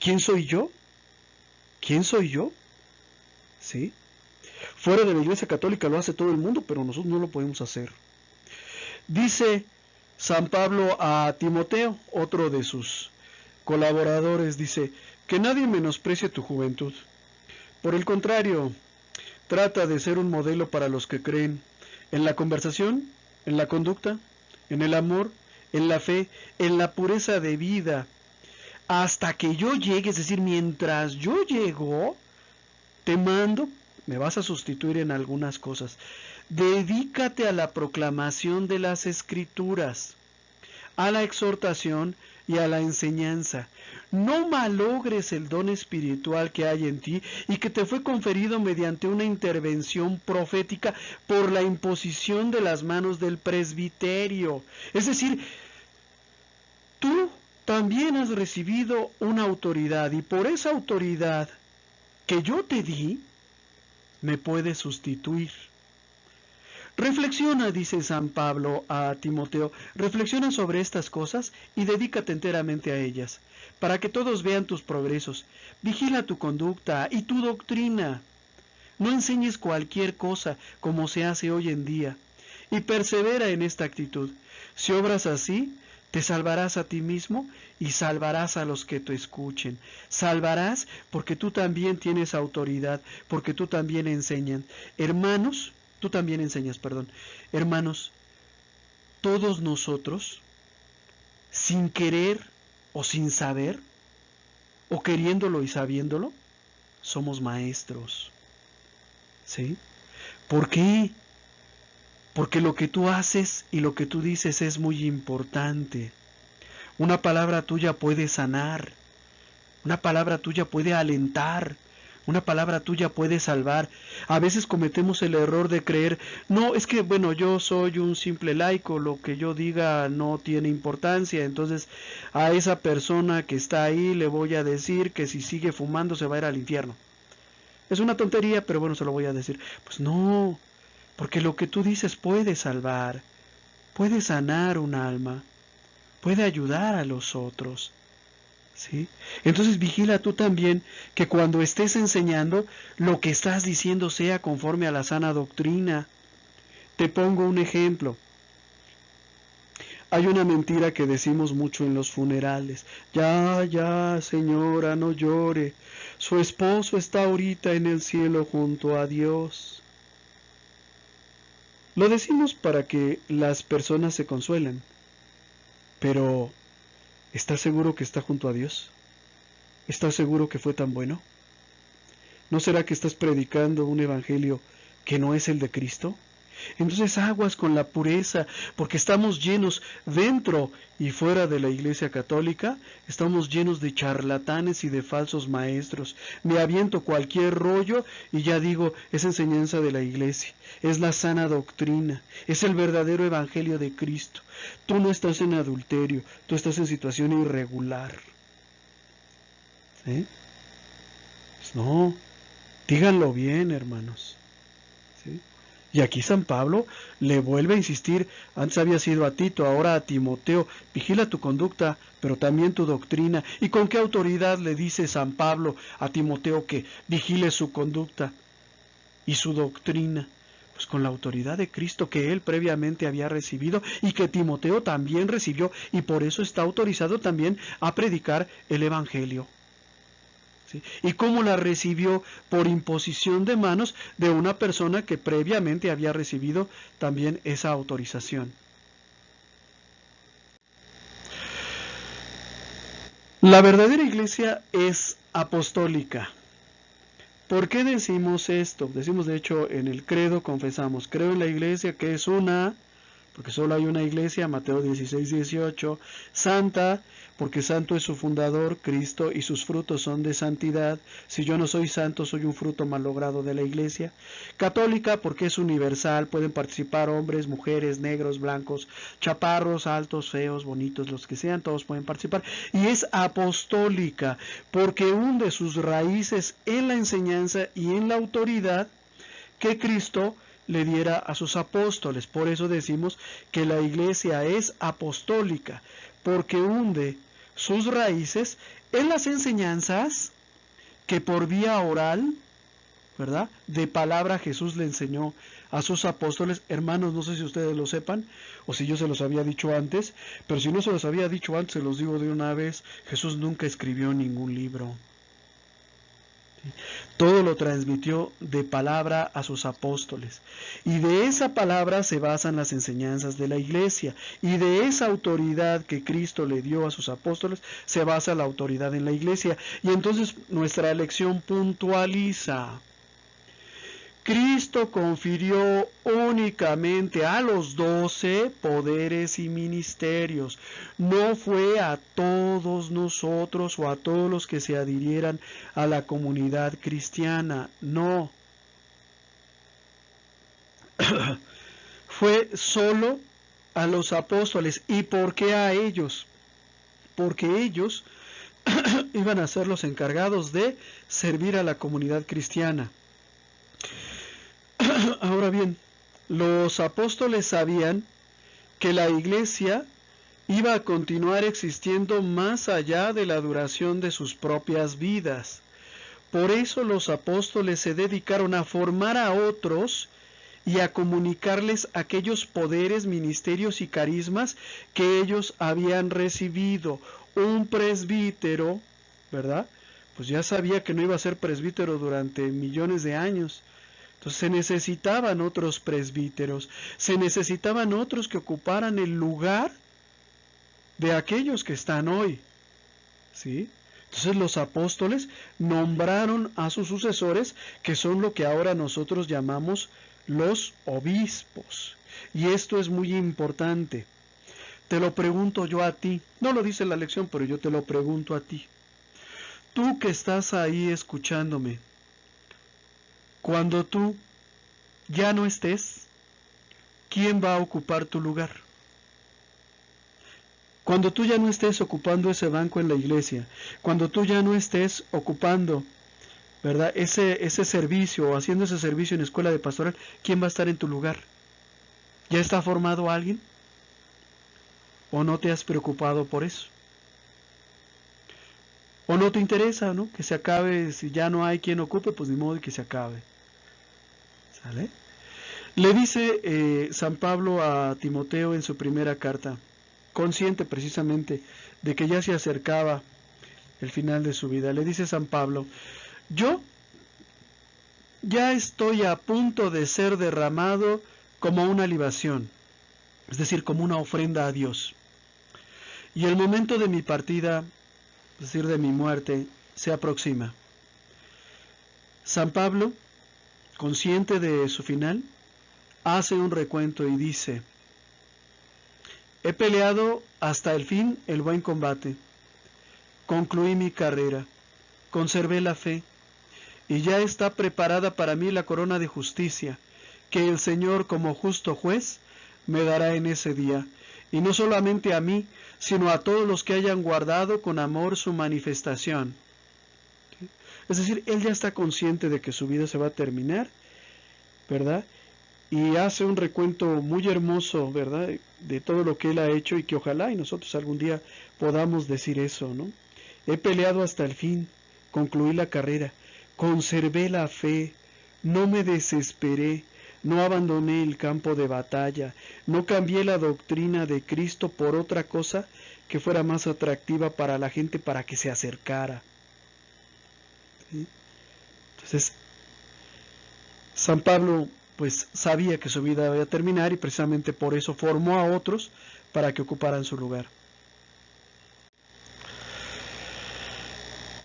¿Quién soy yo? ¿Quién soy yo? ¿Sí? Fuera de la Iglesia Católica lo hace todo el mundo, pero nosotros no lo podemos hacer. Dice San Pablo a Timoteo, otro de sus colaboradores, dice: que nadie menosprecie tu juventud. Por el contrario, trata de ser un modelo para los que creen en la conversación, en la conducta, en el amor, en la fe, en la pureza de vida. Hasta que yo llegue, es decir, mientras yo llego, te mando, me vas a sustituir en algunas cosas. Dedícate a la proclamación de las Escrituras, a la exhortación y a la enseñanza. No malogres el don espiritual que hay en ti y que te fue conferido mediante una intervención profética por la imposición de las manos del presbiterio. Es decir, tú también has recibido una autoridad y por esa autoridad que yo te di, me puedes sustituir. Reflexiona, dice San Pablo a Timoteo, reflexiona sobre estas cosas y dedícate enteramente a ellas, para que todos vean tus progresos. Vigila tu conducta y tu doctrina. No enseñes cualquier cosa como se hace hoy en día, y persevera en esta actitud. Si obras así, te salvarás a ti mismo y salvarás a los que te escuchen. Salvarás porque tú también tienes autoridad, porque tú también enseñas, perdón. Hermanos, todos nosotros, sin querer o sin saber, o queriéndolo y sabiéndolo, somos maestros. ¿Sí? ¿Por qué? Porque lo que tú haces y lo que tú dices es muy importante. Una palabra tuya puede sanar, una palabra tuya puede alentar, una palabra tuya puede salvar. A veces cometemos el error de creer, no, es que bueno, yo soy un simple laico, lo que yo diga no tiene importancia, entonces a esa persona que está ahí le voy a decir que si sigue fumando se va a ir al infierno. Es una tontería, pero bueno, se lo voy a decir. Pues no, porque lo que tú dices puede salvar, puede sanar un alma, puede ayudar a los otros. ¿Sí? Entonces vigila tú también que cuando estés enseñando, lo que estás diciendo sea conforme a la sana doctrina. Te pongo un ejemplo. Hay una mentira que decimos mucho en los funerales. Ya, señora, no llore. Su esposo está ahorita en el cielo junto a Dios. Lo decimos para que las personas se consuelen. Pero, ¿estás seguro que está junto a Dios? ¿Estás seguro que fue tan bueno? ¿No será que estás predicando un evangelio que no es el de Cristo? Entonces aguas con la pureza, porque estamos llenos dentro y fuera de la Iglesia Católica, estamos llenos de charlatanes y de falsos maestros. Me aviento cualquier rollo y ya digo, es enseñanza de la Iglesia, es la sana doctrina, es el verdadero evangelio de Cristo. Tú no estás en adulterio, tú estás en situación irregular. ¿Sí? Pues no, díganlo bien, hermanos. ¿Sí? Y aquí San Pablo le vuelve a insistir, antes había sido a Tito, ahora a Timoteo, vigila tu conducta, pero también tu doctrina. ¿Y con qué autoridad le dice San Pablo a Timoteo que vigile su conducta y su doctrina? Pues con la autoridad de Cristo que él previamente había recibido y que Timoteo también recibió, y por eso está autorizado también a predicar el Evangelio. ¿Sí? ¿Y cómo la recibió? Por imposición de manos de una persona que previamente había recibido también esa autorización. La verdadera iglesia es apostólica. ¿Por qué decimos esto? Decimos, de hecho, en el credo confesamos, creo en la iglesia que es una, porque solo hay una iglesia, Mateo 16:18, santa, porque santo es su fundador, Cristo, y sus frutos son de santidad. Si yo no soy santo, soy un fruto malogrado de la iglesia. Católica, porque es universal, pueden participar hombres, mujeres, negros, blancos, chaparros, altos, feos, bonitos, los que sean, todos pueden participar. Y es apostólica, porque hunde sus raíces en la enseñanza y en la autoridad que Cristo le diera a sus apóstoles. Por eso decimos que la iglesia es apostólica, porque hunde sus raíces en las enseñanzas que por vía oral, ¿verdad?, de palabra Jesús le enseñó a sus apóstoles. Hermanos, no sé si ustedes lo sepan, o si yo se los había dicho antes, pero si no se los había dicho antes, se los digo de una vez, Jesús nunca escribió ningún libro. Todo lo transmitió de palabra a sus apóstoles. Y de esa palabra se basan las enseñanzas de la iglesia. Y de esa autoridad que Cristo le dio a sus apóstoles se basa la autoridad en la iglesia. Y entonces nuestra lección puntualiza. Cristo confirió únicamente a los 12 poderes y ministerios. No fue a todos nosotros o a todos los que se adhirieran a la comunidad cristiana. No. Fue solo a los apóstoles. ¿Y por qué a ellos? Porque ellos iban a ser los encargados de servir a la comunidad cristiana. Ahora bien, Los apóstoles sabían que la iglesia iba a continuar existiendo más allá de la duración de sus propias vidas. Por eso los apóstoles se dedicaron a formar a otros y a comunicarles aquellos poderes, ministerios y carismas que ellos habían recibido. Un presbítero, ¿verdad? Pues ya sabía que no iba a ser presbítero durante millones de años. Entonces se necesitaban otros presbíteros, se necesitaban otros que ocuparan el lugar de aquellos que están hoy, ¿sí? Entonces los apóstoles nombraron a sus sucesores, que son lo que ahora nosotros llamamos los obispos. Y esto es muy importante. Te lo pregunto yo a ti. No lo dice la lección, pero yo te lo pregunto a ti. Tú que estás ahí escuchándome, cuando tú ya no estés, ¿quién va a ocupar tu lugar? Cuando tú ya no estés ocupando ese banco en la iglesia, cuando tú ya no estés ocupando, ¿verdad?, ese servicio o haciendo ese servicio en escuela de pastoral, ¿quién va a estar en tu lugar? ¿Ya está formado alguien? ¿O no te has preocupado por eso? ¿O no te interesa, ¿no?, que se acabe? Si ya no hay quien ocupe, pues ni modo que se acabe. ¿Sale? Le dice San Pablo a Timoteo en su primera carta, consciente precisamente de que ya se acercaba el final de su vida. Le dice San Pablo: yo ya estoy a punto de ser derramado como una libación, es decir, como una ofrenda a Dios. Y el momento de mi partida, es decir, de mi muerte, se aproxima. San Pablo, consciente de su final, hace un recuento y dice: he peleado hasta el fin el buen combate, concluí mi carrera, conservé la fe, y ya está preparada para mí la corona de justicia, que el Señor como justo juez me dará en ese día, y no solamente a mí, sino a todos los que hayan guardado con amor su manifestación. ¿Sí? Es decir, él ya está consciente de que su vida se va a terminar, ¿verdad? Y hace un recuento muy hermoso, ¿verdad?, de todo lo que él ha hecho, y que ojalá y nosotros algún día podamos decir eso, ¿no? He peleado hasta el fin, concluí la carrera, conservé la fe, no me desesperé, no abandoné el campo de batalla, no cambié la doctrina de Cristo por otra cosa que fuera más atractiva para la gente para que se acercara. ¿Sí? Entonces, San Pablo pues sabía que su vida iba a terminar, y precisamente por eso formó a otros para que ocuparan su lugar.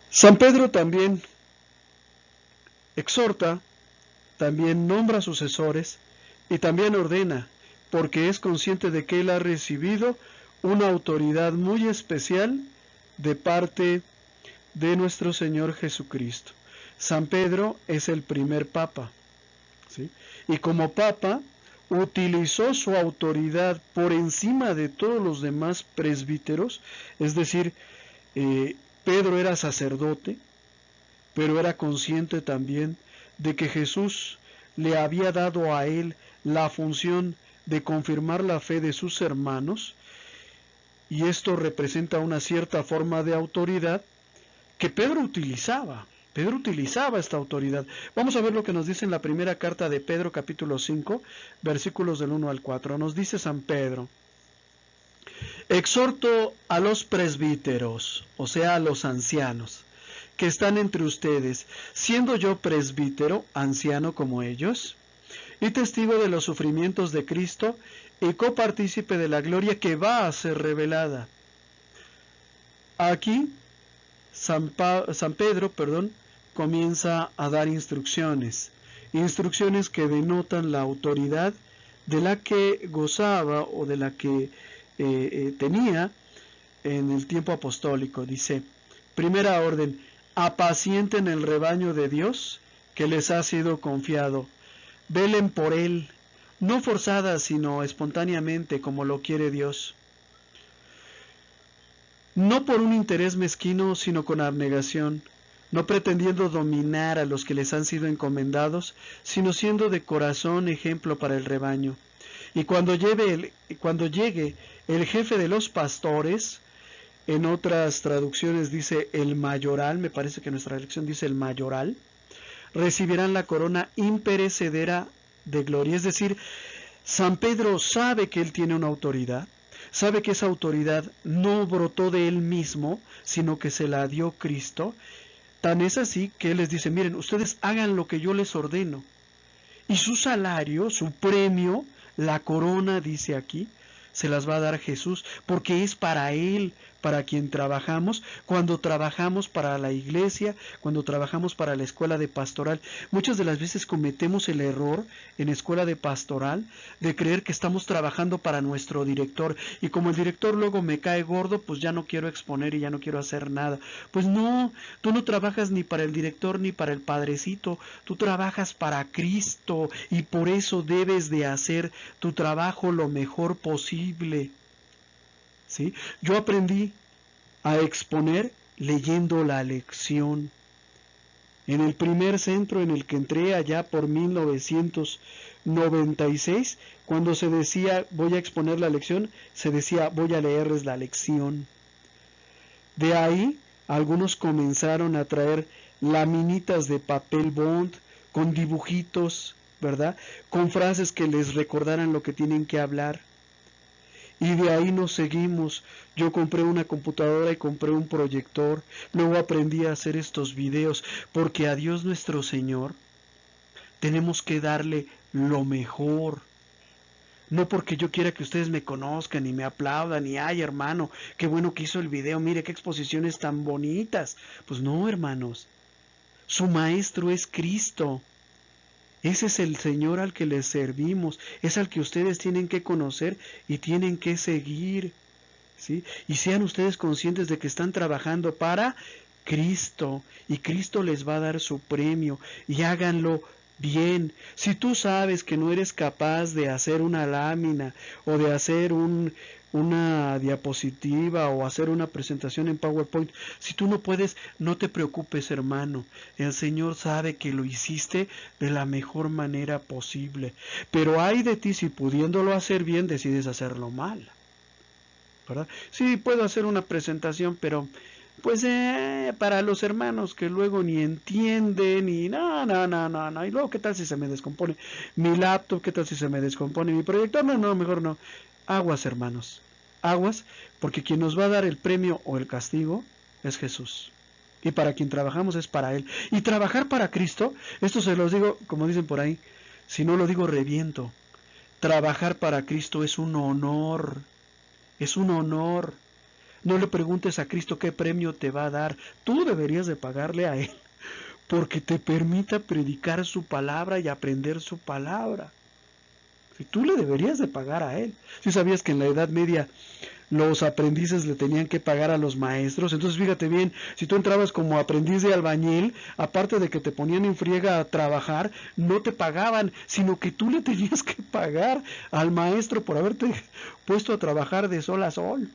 San Pedro también exhorta, también nombra sucesores y también ordena, porque es consciente de que él ha recibido una autoridad muy especial de parte de nuestro Señor Jesucristo. San Pedro es el primer papa, ¿sí? Y como papa utilizó su autoridad por encima de todos los demás presbíteros, es decir, Pedro era sacerdote, pero era consciente también de que Jesús le había dado a él la función de confirmar la fe de sus hermanos, y esto representa una cierta forma de autoridad que Pedro utilizaba. Pedro utilizaba esta autoridad. Vamos a ver lo que nos dice en la primera carta de Pedro, capítulo 5, versículos del 1 al 4. Nos dice San Pedro: exhorto a los presbíteros, o sea, a los ancianos, que están entre ustedes, siendo yo presbítero, anciano como ellos, y testigo de los sufrimientos de Cristo, y copartícipe de la gloria que va a ser revelada. Aquí San Pedro, comienza a dar instrucciones que denotan la autoridad de la que gozaba o de la que tenía en el tiempo apostólico. Dice: primera orden, apacienten el rebaño de Dios que les ha sido confiado, velen por él, no forzada sino espontáneamente como lo quiere Dios, no por un interés mezquino sino con abnegación, no pretendiendo dominar a los que les han sido encomendados, sino siendo de corazón ejemplo para el rebaño. Y cuando llegue el jefe de los pastores, en otras traducciones dice el mayoral, me parece que nuestra lección dice el mayoral, recibirán la corona imperecedera de gloria. Es decir, San Pedro sabe que él tiene una autoridad, sabe que esa autoridad no brotó de él mismo, sino que se la dio Cristo. Tan es así que él les dice, miren, ustedes hagan lo que yo les ordeno. Y su salario, su premio, la corona, dice aquí, se las va a dar Jesús, porque es para Él, para quien trabajamos, cuando trabajamos para la iglesia, cuando trabajamos para la escuela de pastoral. Muchas de las veces cometemos el error en escuela de pastoral de creer que estamos trabajando para nuestro director, y como el director luego me cae gordo, pues ya no quiero exponer y ya no quiero hacer nada. Pues no, tú no trabajas ni para el director ni para el padrecito, tú trabajas para Cristo, y por eso debes de hacer tu trabajo lo mejor posible. ¿Sí? Yo aprendí a exponer leyendo la lección. En el primer centro en el que entré allá por 1996, cuando se decía voy a exponer la lección, se decía voy a leerles la lección. De ahí algunos comenzaron a traer laminitas de papel bond con dibujitos, ¿verdad? Con frases que les recordaran lo que tienen que hablar. Y de ahí nos seguimos. Yo compré una computadora y compré un proyector. Luego aprendí a hacer estos videos, porque a Dios nuestro Señor tenemos que darle lo mejor. No porque yo quiera que ustedes me conozcan y me aplaudan y ay hermano, qué bueno que hizo el video, mire qué exposiciones tan bonitas. Pues no, hermanos. Su maestro es Cristo. Ese es el Señor al que les servimos, es al que ustedes tienen que conocer y tienen que seguir, ¿sí? Y sean ustedes conscientes de que están trabajando para Cristo, y Cristo les va a dar su premio, y háganlo bien. Si tú sabes que no eres capaz de hacer una lámina o de hacer una diapositiva o hacer una presentación en PowerPoint, si tú no puedes, no te preocupes, hermano. El Señor sabe que lo hiciste de la mejor manera posible, pero ay de ti si pudiéndolo hacer bien decides hacerlo mal, ¿verdad? Sí, puedo hacer una presentación, pero pues para los hermanos que luego ni entienden y no, y luego qué tal si se me descompone mi laptop, qué tal si se me descompone mi proyector, no, mejor no. Aguas, hermanos, aguas, porque quien nos va a dar el premio o el castigo es Jesús, y para quien trabajamos es para Él. Y trabajar para Cristo, esto se los digo, como dicen por ahí, si no lo digo reviento. Trabajar para Cristo es un honor, es un honor. No le preguntes a Cristo qué premio te va a dar. Tú deberías de pagarle a Él porque te permita predicar su palabra y aprender su palabra. Si tú le deberías de pagar a Él. Si sabías que en la Edad Media los aprendices le tenían que pagar a los maestros, entonces fíjate bien, si tú entrabas como aprendiz de albañil, aparte de que te ponían en friega a trabajar, no te pagaban, sino que tú le tenías que pagar al maestro por haberte puesto a trabajar de sol a sol.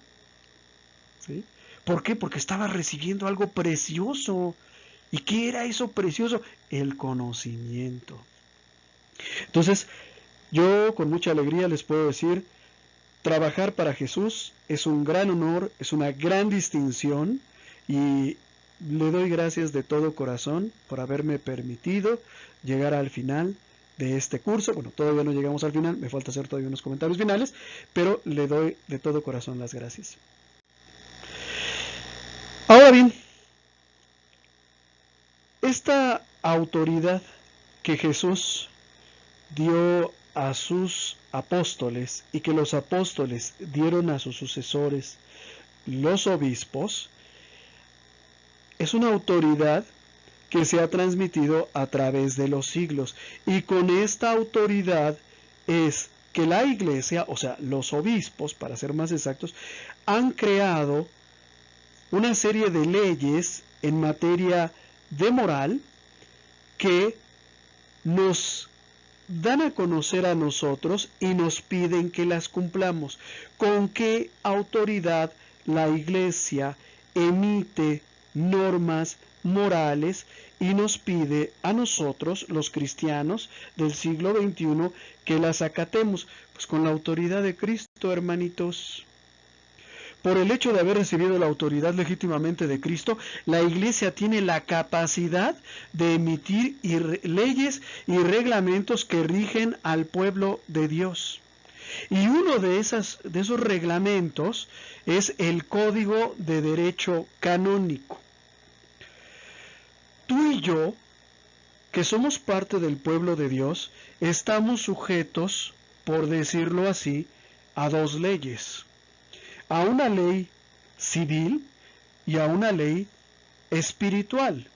¿Sí? ¿Por qué? Porque estaba recibiendo algo precioso. ¿Y qué era eso precioso? El conocimiento. Entonces, yo con mucha alegría les puedo decir, trabajar para Jesús es un gran honor, es una gran distinción, y le doy gracias de todo corazón por haberme permitido llegar al final de este curso. Bueno, todavía no llegamos al final, me falta hacer todavía unos comentarios finales, pero le doy de todo corazón las gracias. Ahora bien, esta autoridad que Jesús dio a sus apóstoles y que los apóstoles dieron a sus sucesores, los obispos, es una autoridad que se ha transmitido a través de los siglos, y con esta autoridad es que la iglesia, o sea, los obispos, para ser más exactos, han creado una serie de leyes en materia de moral que nos dan a conocer a nosotros y nos piden que las cumplamos. ¿Con qué autoridad la iglesia emite normas morales y nos pide a nosotros, los cristianos del siglo XXI, que las acatemos, pues con la autoridad de Cristo, hermanitos. Por el hecho de haber recibido la autoridad legítimamente de Cristo, la Iglesia tiene la capacidad de emitir leyes y reglamentos que rigen al pueblo de Dios. Y uno de esos reglamentos es el Código de Derecho Canónico. Tú y yo, que somos parte del pueblo de Dios, estamos sujetos, por decirlo así, a dos leyes. A una ley civil y a una ley espiritual.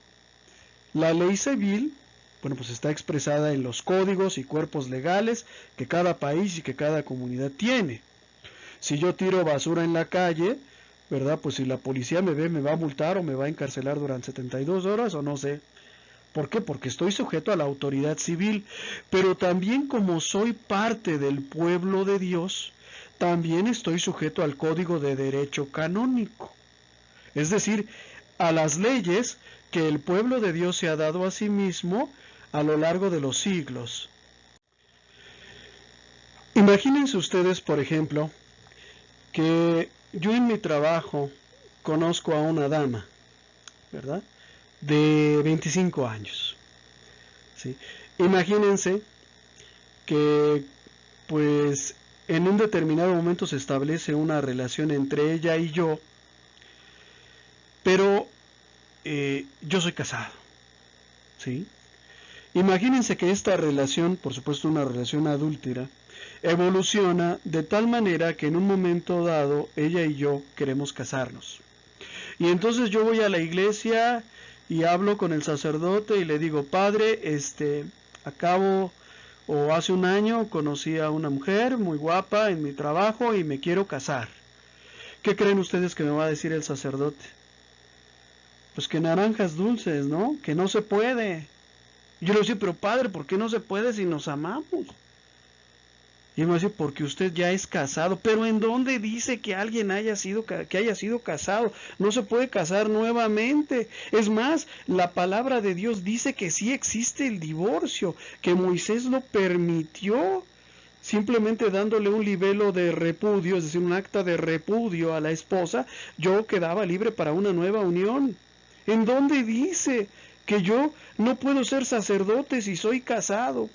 La ley civil, pues está expresada en los códigos y cuerpos legales que cada país y que cada comunidad tiene. Si yo tiro basura en la calle, ¿verdad? Pues si la policía me ve, me va a multar o me va a encarcelar durante 72 horas o no sé. ¿Por qué? Porque estoy sujeto a la autoridad civil, pero también como soy parte del pueblo de Dios, también estoy sujeto al Código de Derecho Canónico, es decir, a las leyes que el pueblo de Dios se ha dado a sí mismo a lo largo de los siglos. Imagínense ustedes, por ejemplo, que yo en mi trabajo conozco a una dama, ¿verdad?, de 25 años. ¿Sí? Imagínense que, pues, en un determinado momento se establece una relación entre ella y yo, pero yo soy casado, ¿sí? Imagínense que esta relación, por supuesto una relación adúltera, evoluciona de tal manera que en un momento dado ella y yo queremos casarnos. Y entonces yo voy a la iglesia y hablo con el sacerdote y le digo: padre, acabo o hace un año conocí a una mujer muy guapa en mi trabajo y me quiero casar. ¿Qué creen ustedes que me va a decir el sacerdote? Pues que naranjas dulces, ¿no? Que no se puede. Yo le digo: pero padre, ¿por qué no se puede si nos amamos? Y me dice: porque usted ya es casado. Pero ¿en dónde dice que alguien haya sido casado? No se puede casar nuevamente. Es más, la palabra de Dios dice que sí existe el divorcio, que Moisés lo permitió, simplemente dándole un libelo de repudio, es decir, un acta de repudio a la esposa, yo quedaba libre para una nueva unión. ¿En dónde dice que yo no puedo ser sacerdote si soy casado?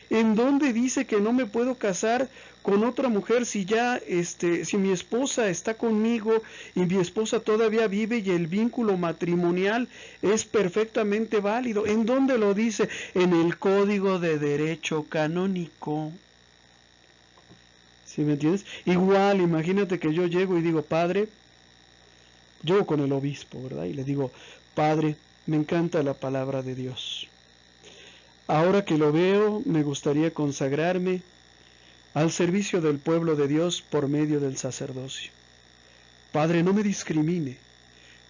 ¿En dónde dice que no me puedo casar con otra mujer si si mi esposa está conmigo y mi esposa todavía vive y el vínculo matrimonial es perfectamente válido? ¿En dónde lo dice? En el Código de Derecho Canónico. ¿Sí me entiendes? Igual, imagínate que yo llego y digo: padre, llego con el obispo, ¿verdad? Y le digo: padre, me encanta la palabra de Dios. Ahora que lo veo, me gustaría consagrarme al servicio del pueblo de Dios por medio del sacerdocio. Padre, no me discrimine,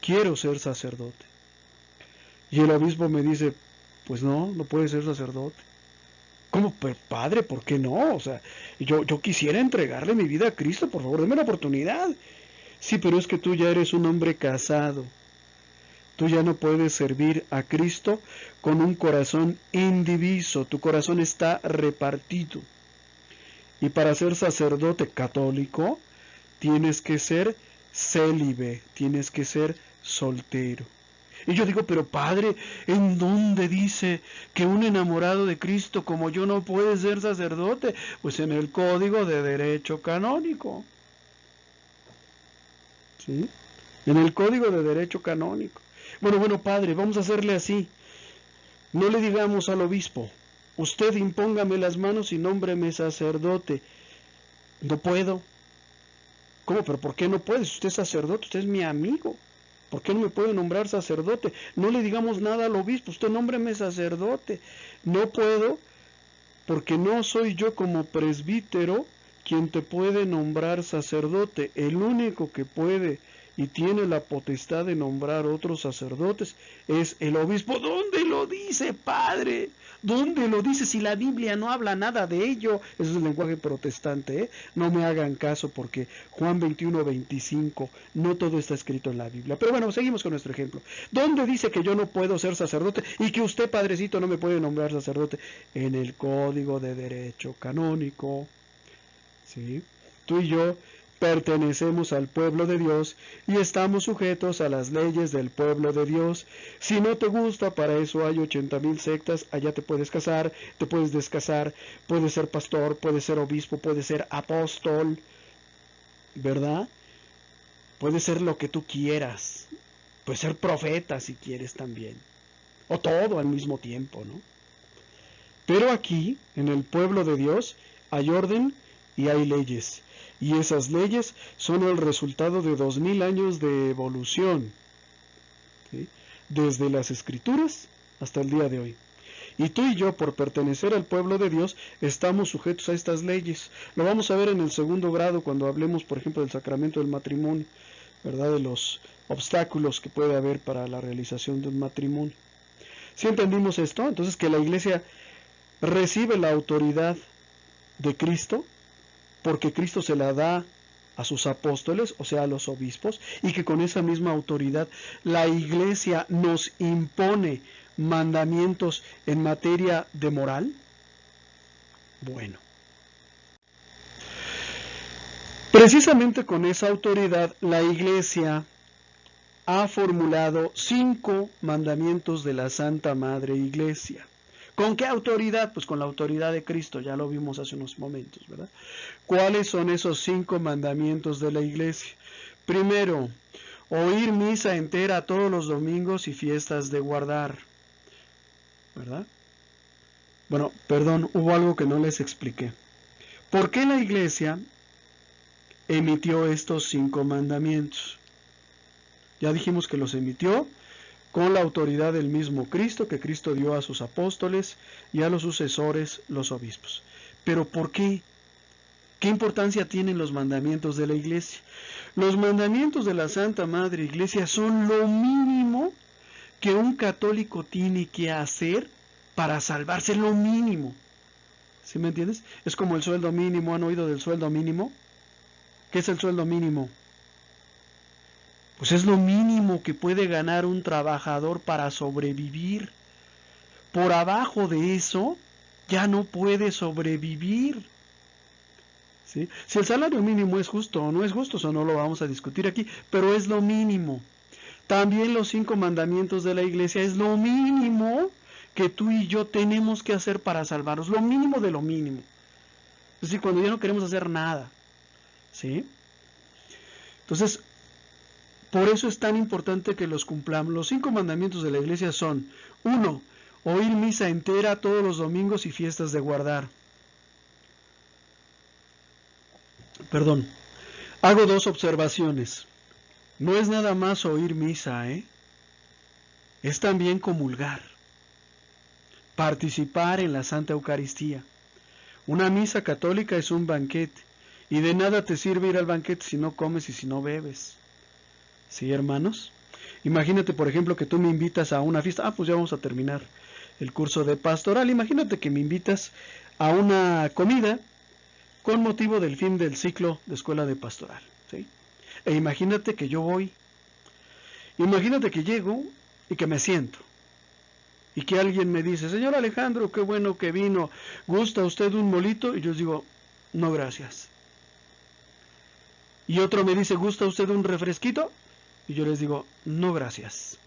quiero ser sacerdote. Y el obispo me dice: pues no puede ser sacerdote. ¿Cómo? Pues padre, ¿por qué no? O sea, yo quisiera entregarle mi vida a Cristo, por favor, deme la oportunidad. Sí, pero es que tú ya eres un hombre casado. Tú ya no puedes servir a Cristo con un corazón indiviso, tu corazón está repartido. Y para ser sacerdote católico, tienes que ser célibe, tienes que ser soltero. Y yo digo: pero padre, ¿en dónde dice que un enamorado de Cristo como yo no puede ser sacerdote? Pues en el Código de Derecho Canónico. ¿Sí? En el Código de Derecho Canónico. Bueno, padre, vamos a hacerle así. No le digamos al obispo: usted impóngame las manos y nómbreme sacerdote. No puedo. ¿Cómo? ¿Pero por qué no puede? Si usted es sacerdote, usted es mi amigo. ¿Por qué no me puede nombrar sacerdote? No le digamos nada al obispo, usted nómbreme sacerdote. No puedo, porque no soy yo como presbítero quien te puede nombrar sacerdote. El único que puede y tiene la potestad de nombrar otros sacerdotes es el obispo. ¿Dónde lo dice, padre? ¿Dónde lo dice? Si la Biblia no habla nada de ello. Eso es el lenguaje protestante, ¿eh? No me hagan caso porque Juan 21:25, no todo está escrito en la Biblia. Pero bueno, seguimos con nuestro ejemplo. ¿Dónde dice que yo no puedo ser sacerdote y que usted, padrecito, no me puede nombrar sacerdote? En el Código de Derecho Canónico. ¿Sí? Tú y yo pertenecemos al pueblo de Dios y estamos sujetos a las leyes del pueblo de Dios. Si no te gusta, para eso hay 80,000 sectas. Allá te puedes casar, te puedes descasar, puedes ser pastor, puedes ser obispo, puedes ser apóstol, ¿verdad? Puedes ser lo que tú quieras. Puedes ser profeta si quieres también. O todo al mismo tiempo, ¿no? Pero aquí, en el pueblo de Dios, hay orden y hay leyes. Y esas leyes son el resultado de 2000 años de evolución, ¿sí? Desde las Escrituras hasta el día de hoy. Y tú y yo, por pertenecer al pueblo de Dios, estamos sujetos a estas leyes. Lo vamos a ver en el segundo grado cuando hablemos, por ejemplo, del sacramento del matrimonio, ¿verdad? De los obstáculos que puede haber para la realización de un matrimonio. ¿Sí entendimos esto? Entonces, que la Iglesia recibe la autoridad de Cristo, porque Cristo se la da a sus apóstoles, o sea, a los obispos, y que con esa misma autoridad la Iglesia nos impone mandamientos en materia de moral. Bueno, precisamente con esa autoridad la Iglesia ha formulado 5 mandamientos de la Santa Madre Iglesia. ¿Con qué autoridad? Pues con la autoridad de Cristo, ya lo vimos hace unos momentos, ¿verdad? ¿Cuáles son esos 5 mandamientos de la Iglesia? Primero, oír misa entera todos los domingos y fiestas de guardar, ¿verdad? Bueno, perdón, hubo algo que no les expliqué. ¿Por qué la Iglesia emitió estos 5 mandamientos? Ya dijimos que los emitió con la autoridad del mismo Cristo, que Cristo dio a sus apóstoles y a los sucesores, los obispos. ¿Pero por qué? ¿Qué importancia tienen los mandamientos de la Iglesia? Los mandamientos de la Santa Madre Iglesia son lo mínimo que un católico tiene que hacer para salvarse, lo mínimo. ¿Sí me entiendes? Es como el sueldo mínimo. ¿Han oído del sueldo mínimo? ¿Qué es el sueldo mínimo? Pues es lo mínimo que puede ganar un trabajador para sobrevivir. Por abajo de eso, ya no puede sobrevivir. ¿Sí? Si el salario mínimo es justo o no es justo, eso no lo vamos a discutir aquí, pero es lo mínimo. También los 5 mandamientos de la Iglesia es lo mínimo que tú y yo tenemos que hacer para salvarnos, lo mínimo de lo mínimo. Es decir, cuando ya no queremos hacer nada. ¿Sí? Entonces, por eso es tan importante que los cumplamos. Los 5 mandamientos de la Iglesia son: 1. Oír misa entera todos los domingos y fiestas de guardar. Perdón. Hago 2 observaciones. No es nada más oír misa, es también comulgar, participar en la Santa Eucaristía. Una misa católica es un banquete, y de nada te sirve ir al banquete si no comes y si no bebes. ¿Sí, hermanos? Imagínate, por ejemplo, que tú me invitas a una fiesta. Pues ya vamos a terminar el curso de pastoral. Imagínate que me invitas a una comida con motivo del fin del ciclo de escuela de pastoral, ¿sí? E imagínate que yo voy. Imagínate que llego y que me siento. Y que alguien me dice: señor Alejandro, qué bueno que vino. ¿Gusta usted un molito? Y yo digo: no, gracias. Y otro me dice: ¿gusta usted un refresquito? Y yo les digo: no, gracias.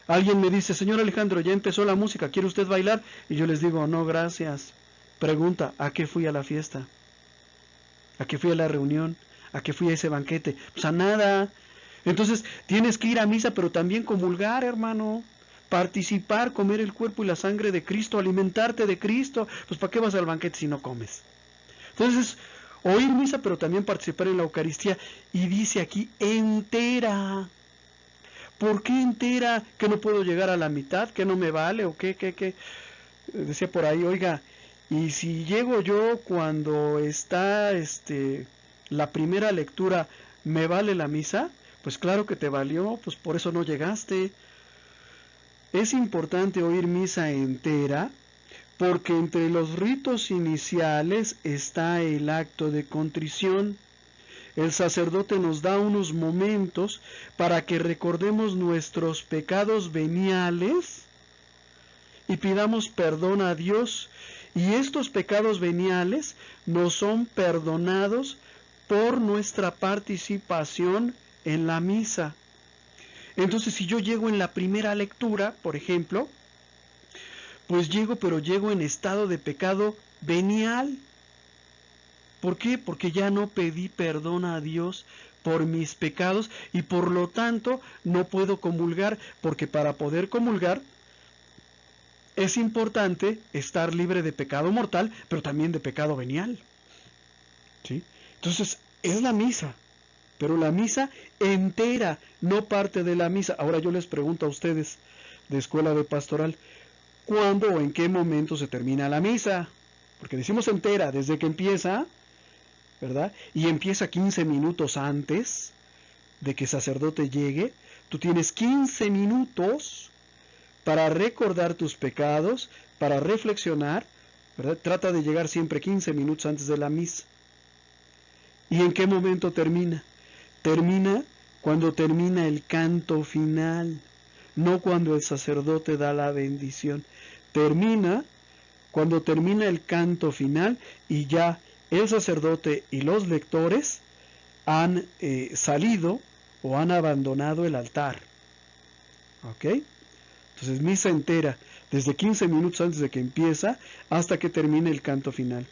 Alguien me dice: señor Alejandro, ya empezó la música, ¿quiere usted bailar? Y yo les digo: no, gracias. Pregunta: ¿a qué fui a la fiesta? ¿A qué fui a la reunión? ¿A qué fui a ese banquete? Pues a nada. Entonces tienes que ir a misa, pero también comulgar, hermano. Participar, comer el cuerpo y la sangre de Cristo, alimentarte de Cristo. Pues ¿para qué vas al banquete si no comes? Entonces, oír misa, pero también participar en la Eucaristía. Y dice aquí: entera. ¿Por qué entera? ¿Que no puedo llegar a la mitad? ¿Que no me vale? ¿O qué? Decía por ahí: oiga, y si llego yo cuando está la primera lectura, ¿me vale la misa? Pues claro que te valió, pues por eso no llegaste. Es importante oír misa entera, porque entre los ritos iniciales está el acto de contrición. El sacerdote nos da unos momentos para que recordemos nuestros pecados veniales y pidamos perdón a Dios. Y estos pecados veniales nos son perdonados por nuestra participación en la misa. Entonces, si yo llego en la primera lectura, por ejemplo, pues pero llego en estado de pecado venial. ¿Por qué? Porque ya no pedí perdón a Dios por mis pecados y por lo tanto no puedo comulgar, porque para poder comulgar es importante estar libre de pecado mortal, pero también de pecado venial. ¿Sí? Entonces, es la misa, pero la misa entera, no parte de la misa. Ahora yo les pregunto a ustedes de escuela de pastoral, ¿cuándo o en qué momento se termina la misa? Porque decimos entera, desde que empieza, ¿verdad? Y empieza 15 minutos antes de que el sacerdote llegue. Tú tienes 15 minutos para recordar tus pecados, para reflexionar, ¿verdad? Trata de llegar siempre 15 minutos antes de la misa. ¿Y en qué momento termina? Termina cuando termina el canto final, no cuando el sacerdote da la bendición. Termina cuando termina el canto final y ya el sacerdote y los lectores han salido o han abandonado el altar. ¿Ok? Entonces, misa entera, desde 15 minutos antes de que empieza hasta que termine el canto final.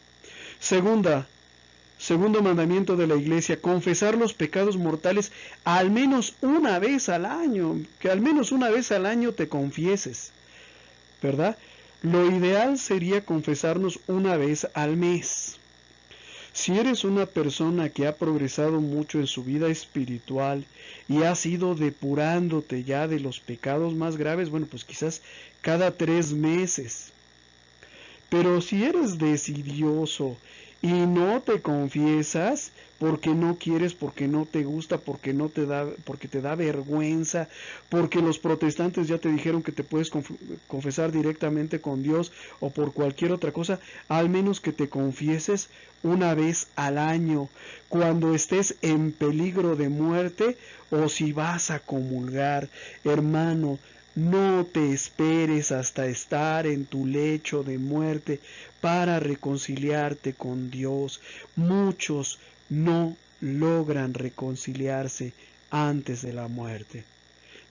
Segundo mandamiento de la Iglesia, confesar los pecados mortales al menos una vez al año, que al menos una vez al año te confieses, ¿verdad? Lo ideal sería confesarnos una vez al mes. Si eres una persona que ha progresado mucho en su vida espiritual y has ido depurándote ya de los pecados más graves, bueno, pues quizás cada 3 meses. Pero si eres desidioso y no te confiesas porque no quieres, porque no te gusta, porque te da vergüenza, porque los protestantes ya te dijeron que te puedes confesar directamente con Dios o por cualquier otra cosa, al menos que te confieses una vez al año, cuando estés en peligro de muerte o si vas a comulgar. Hermano, no te esperes hasta estar en tu lecho de muerte para reconciliarte con Dios. Muchos no logran reconciliarse antes de la muerte.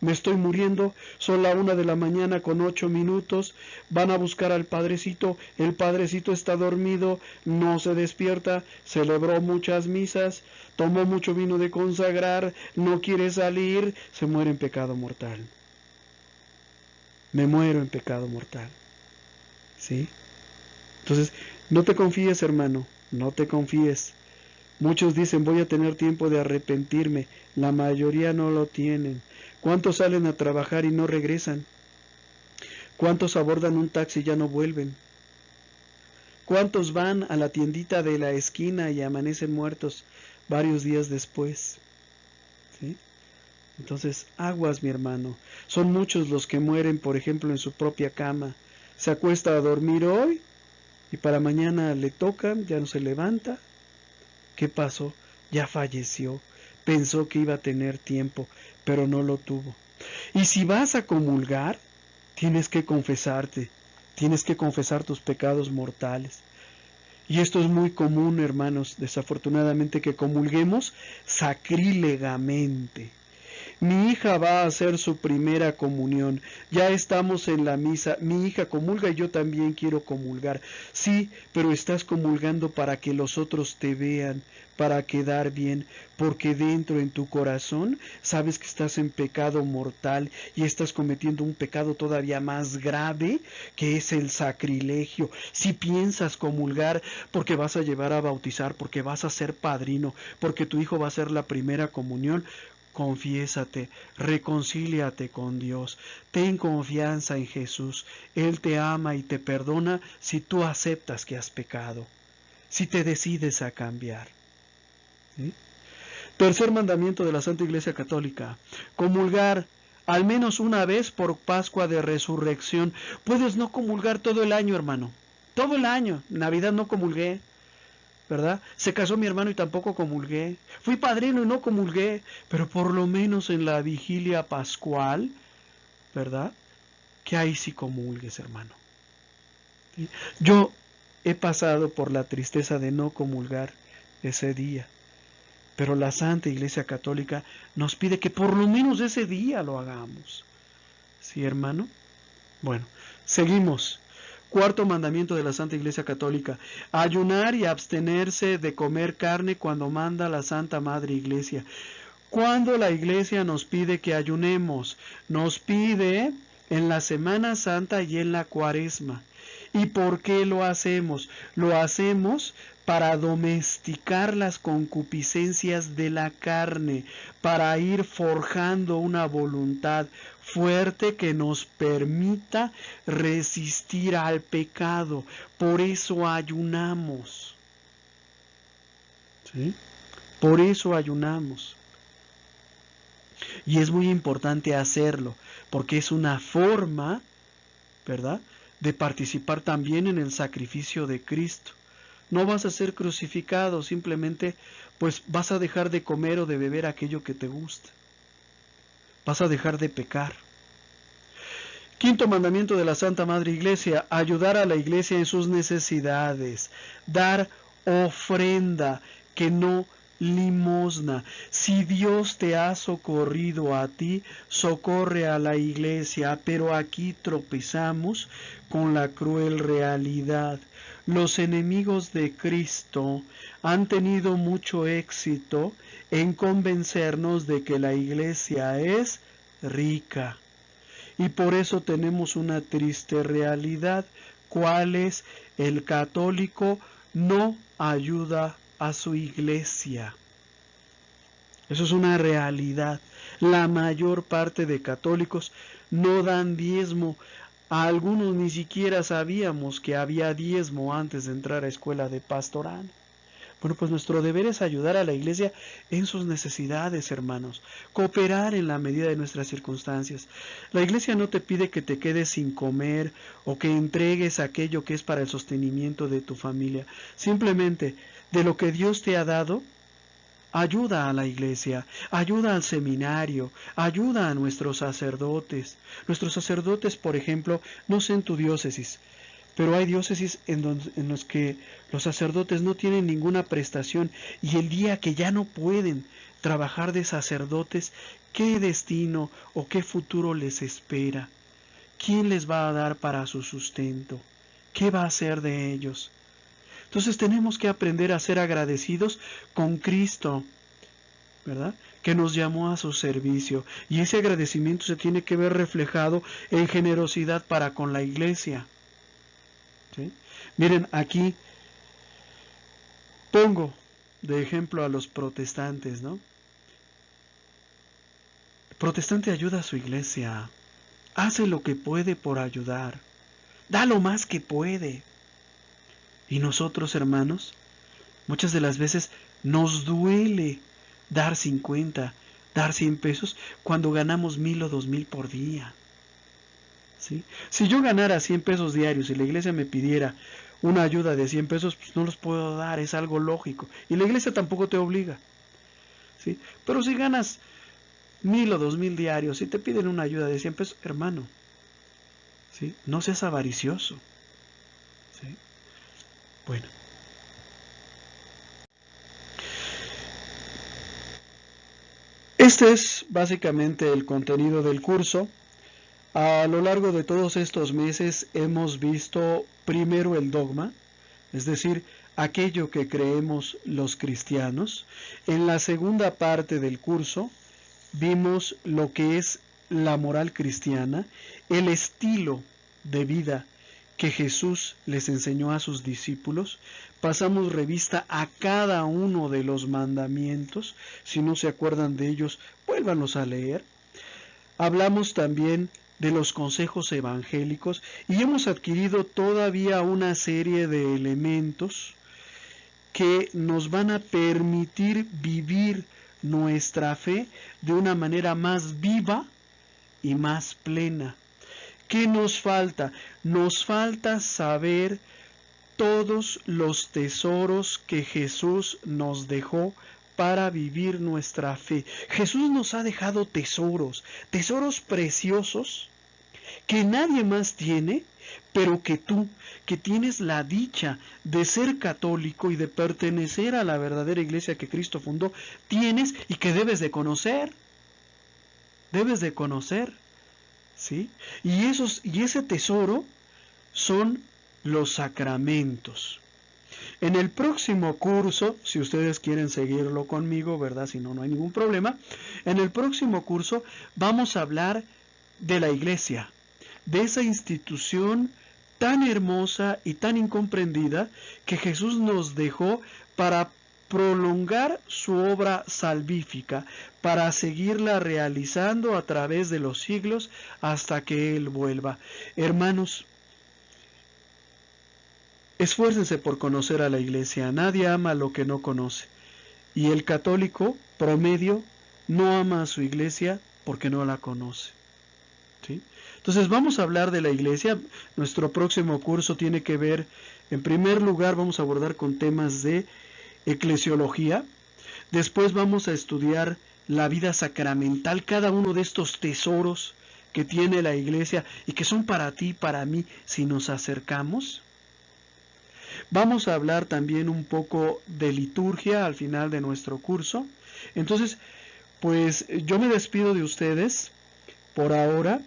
Me estoy muriendo, son la 1 de la mañana con 8 minutos, van a buscar al padrecito, el padrecito está dormido, no se despierta, celebró muchas misas, tomó mucho vino de consagrar, no quiere salir, se muere en pecado mortal. Me muero en pecado mortal. ¿Sí? Entonces, no te confíes, hermano, no te confíes. Muchos dicen, voy a tener tiempo de arrepentirme. La mayoría no lo tienen. ¿Cuántos salen a trabajar y no regresan? ¿Cuántos abordan un taxi y ya no vuelven? ¿Cuántos van a la tiendita de la esquina y amanecen muertos varios días después? ¿Sí? Entonces, aguas, mi hermano. Son muchos los que mueren, por ejemplo, en su propia cama. Se acuesta a dormir hoy y para mañana le tocan, ya no se levanta. ¿Qué pasó? Ya falleció. Pensó que iba a tener tiempo, pero no lo tuvo. Y si vas a comulgar, tienes que confesarte. Tienes que confesar tus pecados mortales. Y esto es muy común, hermanos, desafortunadamente, que comulguemos sacrílegamente. Mi hija va a hacer su primera comunión. Ya estamos en la misa. Mi hija comulga y yo también quiero comulgar. Sí, pero estás comulgando para que los otros te vean, para quedar bien, porque dentro en tu corazón sabes que estás en pecado mortal y estás cometiendo un pecado todavía más grave, que es el sacrilegio. Si piensas comulgar porque vas a llevar a bautizar, porque vas a ser padrino, porque tu hijo va a hacer la primera comunión, confiésate, reconcíliate con Dios, ten confianza en Jesús. Él te ama y te perdona si tú aceptas que has pecado, si te decides a cambiar. ¿Sí? Tercer mandamiento de la Santa Iglesia Católica: comulgar al menos una vez por Pascua de Resurrección. Puedes no comulgar todo el año, hermano. Todo el año. Navidad no comulgué, ¿verdad? Se casó mi hermano y tampoco comulgué. Fui padrino y no comulgué. Pero por lo menos en la vigilia pascual, ¿verdad? Que ahí sí comulgues, hermano. ¿Sí? Yo he pasado por la tristeza de no comulgar ese día. Pero la Santa Iglesia Católica nos pide que por lo menos ese día lo hagamos. ¿Sí, hermano? Bueno, seguimos. Cuarto mandamiento de la Santa Iglesia Católica: ayunar y abstenerse de comer carne cuando manda la Santa Madre Iglesia. Cuando la Iglesia nos pide que ayunemos, nos pide en la Semana Santa y en la Cuaresma. ¿Y por qué lo hacemos? Lo hacemos para domesticar las concupiscencias de la carne, para ir forjando una voluntad fuerte que nos permita resistir al pecado. Por eso ayunamos. ¿Sí? Por eso ayunamos. Y es muy importante hacerlo, porque es una forma, ¿verdad?, de participar también en el sacrificio de Cristo. No vas a ser crucificado, simplemente pues vas a dejar de comer o de beber aquello que te gusta. Vas a dejar de pecar. Quinto mandamiento de la Santa Madre Iglesia: ayudar a la Iglesia en sus necesidades, dar ofrenda, que no limosna. Si Dios te ha socorrido a ti, socorre a la Iglesia, pero aquí tropezamos con la cruel realidad. Los enemigos de Cristo han tenido mucho éxito en convencernos de que la Iglesia es rica. Y por eso tenemos una triste realidad. ¿Cuál es? El católico no ayuda a su iglesia. Eso es una realidad. La mayor parte de católicos no dan diezmo. A algunos ni siquiera sabíamos que había diezmo antes de entrar a escuela de pastoral. Bueno, pues nuestro deber es ayudar a la Iglesia en sus necesidades, hermanos. Cooperar en la medida de nuestras circunstancias. La Iglesia no te pide que te quedes sin comer o que entregues aquello que es para el sostenimiento de tu familia. Simplemente, de lo que Dios te ha dado, ayuda a la Iglesia, ayuda al seminario, ayuda a nuestros sacerdotes. Nuestros sacerdotes, por ejemplo, no sé en tu diócesis, pero hay diócesis en los que los sacerdotes no tienen ninguna prestación, y el día que ya no pueden trabajar de sacerdotes, ¿qué destino o qué futuro les espera? ¿Quién les va a dar para su sustento? ¿Qué va a hacer de ellos? Entonces tenemos que aprender a ser agradecidos con Cristo, ¿verdad?, que nos llamó a su servicio, y ese agradecimiento se tiene que ver reflejado en generosidad para con la Iglesia. ¿Sí? Miren, aquí pongo de ejemplo a los protestantes, ¿no? El protestante ayuda a su iglesia, hace lo que puede por ayudar, da lo más que puede. Y nosotros, hermanos, muchas de las veces nos duele dar 50, dar 100 pesos cuando ganamos 1,000 o 2,000 por día. ¿Sí? Si yo ganara 100 pesos diarios y la iglesia me pidiera una ayuda de 100 pesos, pues no los puedo dar, es algo lógico. Y la iglesia tampoco te obliga. ¿Sí? Pero si ganas 1,000 o 2,000 diarios y te piden una ayuda de 100 pesos, hermano, ¿sí?, no seas avaricioso. ¿Sí? Bueno. Este es básicamente el contenido del curso. A lo largo de todos estos meses hemos visto primero el dogma, es decir, aquello que creemos los cristianos. En la segunda parte del curso vimos lo que es la moral cristiana, el estilo de vida que Jesús les enseñó a sus discípulos. Pasamos revista a cada uno de los mandamientos. Si no se acuerdan de ellos, vuélvanlos a leer. Hablamos también de los consejos evangélicos y hemos adquirido todavía una serie de elementos que nos van a permitir vivir nuestra fe de una manera más viva y más plena. ¿Qué nos falta? Nos falta saber todos los tesoros que Jesús nos dejó para vivir nuestra fe. Jesús nos ha dejado tesoros, tesoros preciosos que nadie más tiene, pero que tú, que tienes la dicha de ser católico y de pertenecer a la verdadera iglesia que Cristo fundó, tienes y que debes de conocer. Debes de conocer, ¿sí? Y ese tesoro son los sacramentos. En el próximo curso, si ustedes quieren seguirlo conmigo, ¿verdad? Si no, no hay ningún problema. En el próximo curso vamos a hablar de la iglesia, de esa institución tan hermosa y tan incomprendida que Jesús nos dejó para prolongar su obra salvífica, para seguirla realizando a través de los siglos hasta que Él vuelva. Hermanos, esfuércense por conocer a la iglesia. Nadie ama lo que no conoce. Y el católico promedio no ama a su iglesia porque no la conoce. ¿Sí? Entonces vamos a hablar de la iglesia. Nuestro próximo curso tiene que ver, en primer lugar, vamos a abordar con temas de eclesiología. Después vamos a estudiar la vida sacramental, cada uno de estos tesoros que tiene la iglesia y que son para ti y para mí si nos acercamos. Vamos a hablar también un poco de liturgia al final de nuestro curso. Entonces, pues yo me despido de ustedes por ahora,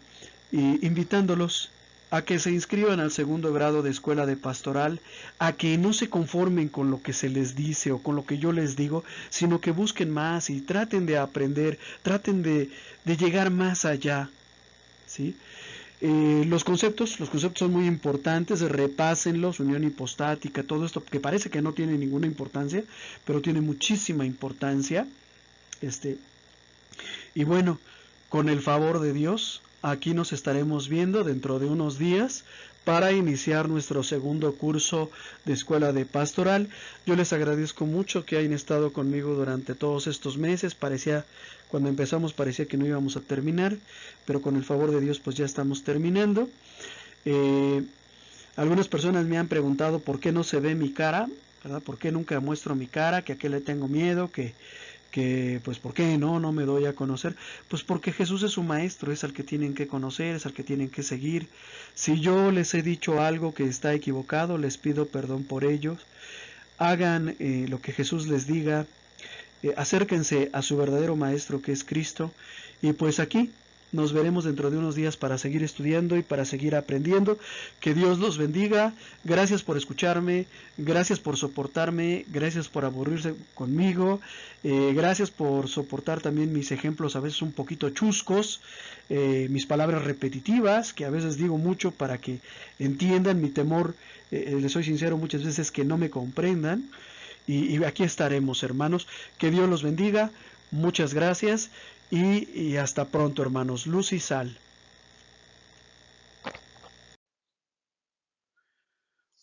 invitándolos a que se inscriban al segundo grado de escuela de pastoral, a que no se conformen con lo que se les dice o con lo que yo les digo, sino que busquen más y traten de aprender, traten de llegar más allá, ¿sí? Los conceptos son muy importantes, repásenlos, unión hipostática, todo esto que parece que no tiene ninguna importancia, pero tiene muchísima importancia. Y bueno, con el favor de Dios, aquí nos estaremos viendo dentro de unos días para iniciar nuestro segundo curso de escuela de pastoral. Yo les agradezco mucho que hayan estado conmigo durante todos estos meses. Cuando empezamos parecía que no íbamos a terminar, pero con el favor de Dios pues ya estamos terminando. Algunas personas me han preguntado por qué no se ve mi cara, ¿verdad? ¿Por qué nunca muestro mi cara? Que a qué le tengo miedo, que pues ¿por qué no me doy a conocer? Pues porque Jesús es su maestro, es al que tienen que conocer, es al que tienen que seguir. Si yo les he dicho algo que está equivocado, les pido perdón por ellos. Hagan lo que Jesús les diga, acérquense a su verdadero maestro que es Cristo, y pues aquí nos veremos dentro de unos días para seguir estudiando y para seguir aprendiendo. Que Dios los bendiga. Gracias por escucharme, gracias por soportarme, gracias por aburrirse conmigo, gracias por soportar también mis ejemplos a veces un poquito chuscos, mis palabras repetitivas, que a veces digo mucho para que entiendan. Mi temor, les soy sincero, muchas veces que no me comprendan. Y aquí estaremos, hermanos. Que Dios los bendiga. Muchas gracias. Y hasta pronto, hermanos. Luz y sal.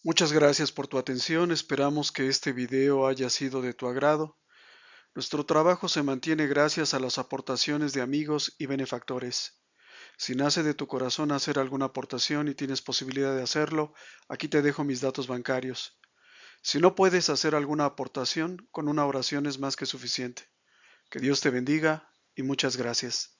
Muchas gracias por tu atención. Esperamos que este video haya sido de tu agrado. Nuestro trabajo se mantiene gracias a las aportaciones de amigos y benefactores. Si nace de tu corazón hacer alguna aportación y tienes posibilidad de hacerlo, aquí te dejo mis datos bancarios. Si no puedes hacer alguna aportación, con una oración es más que suficiente. Que Dios te bendiga y muchas gracias.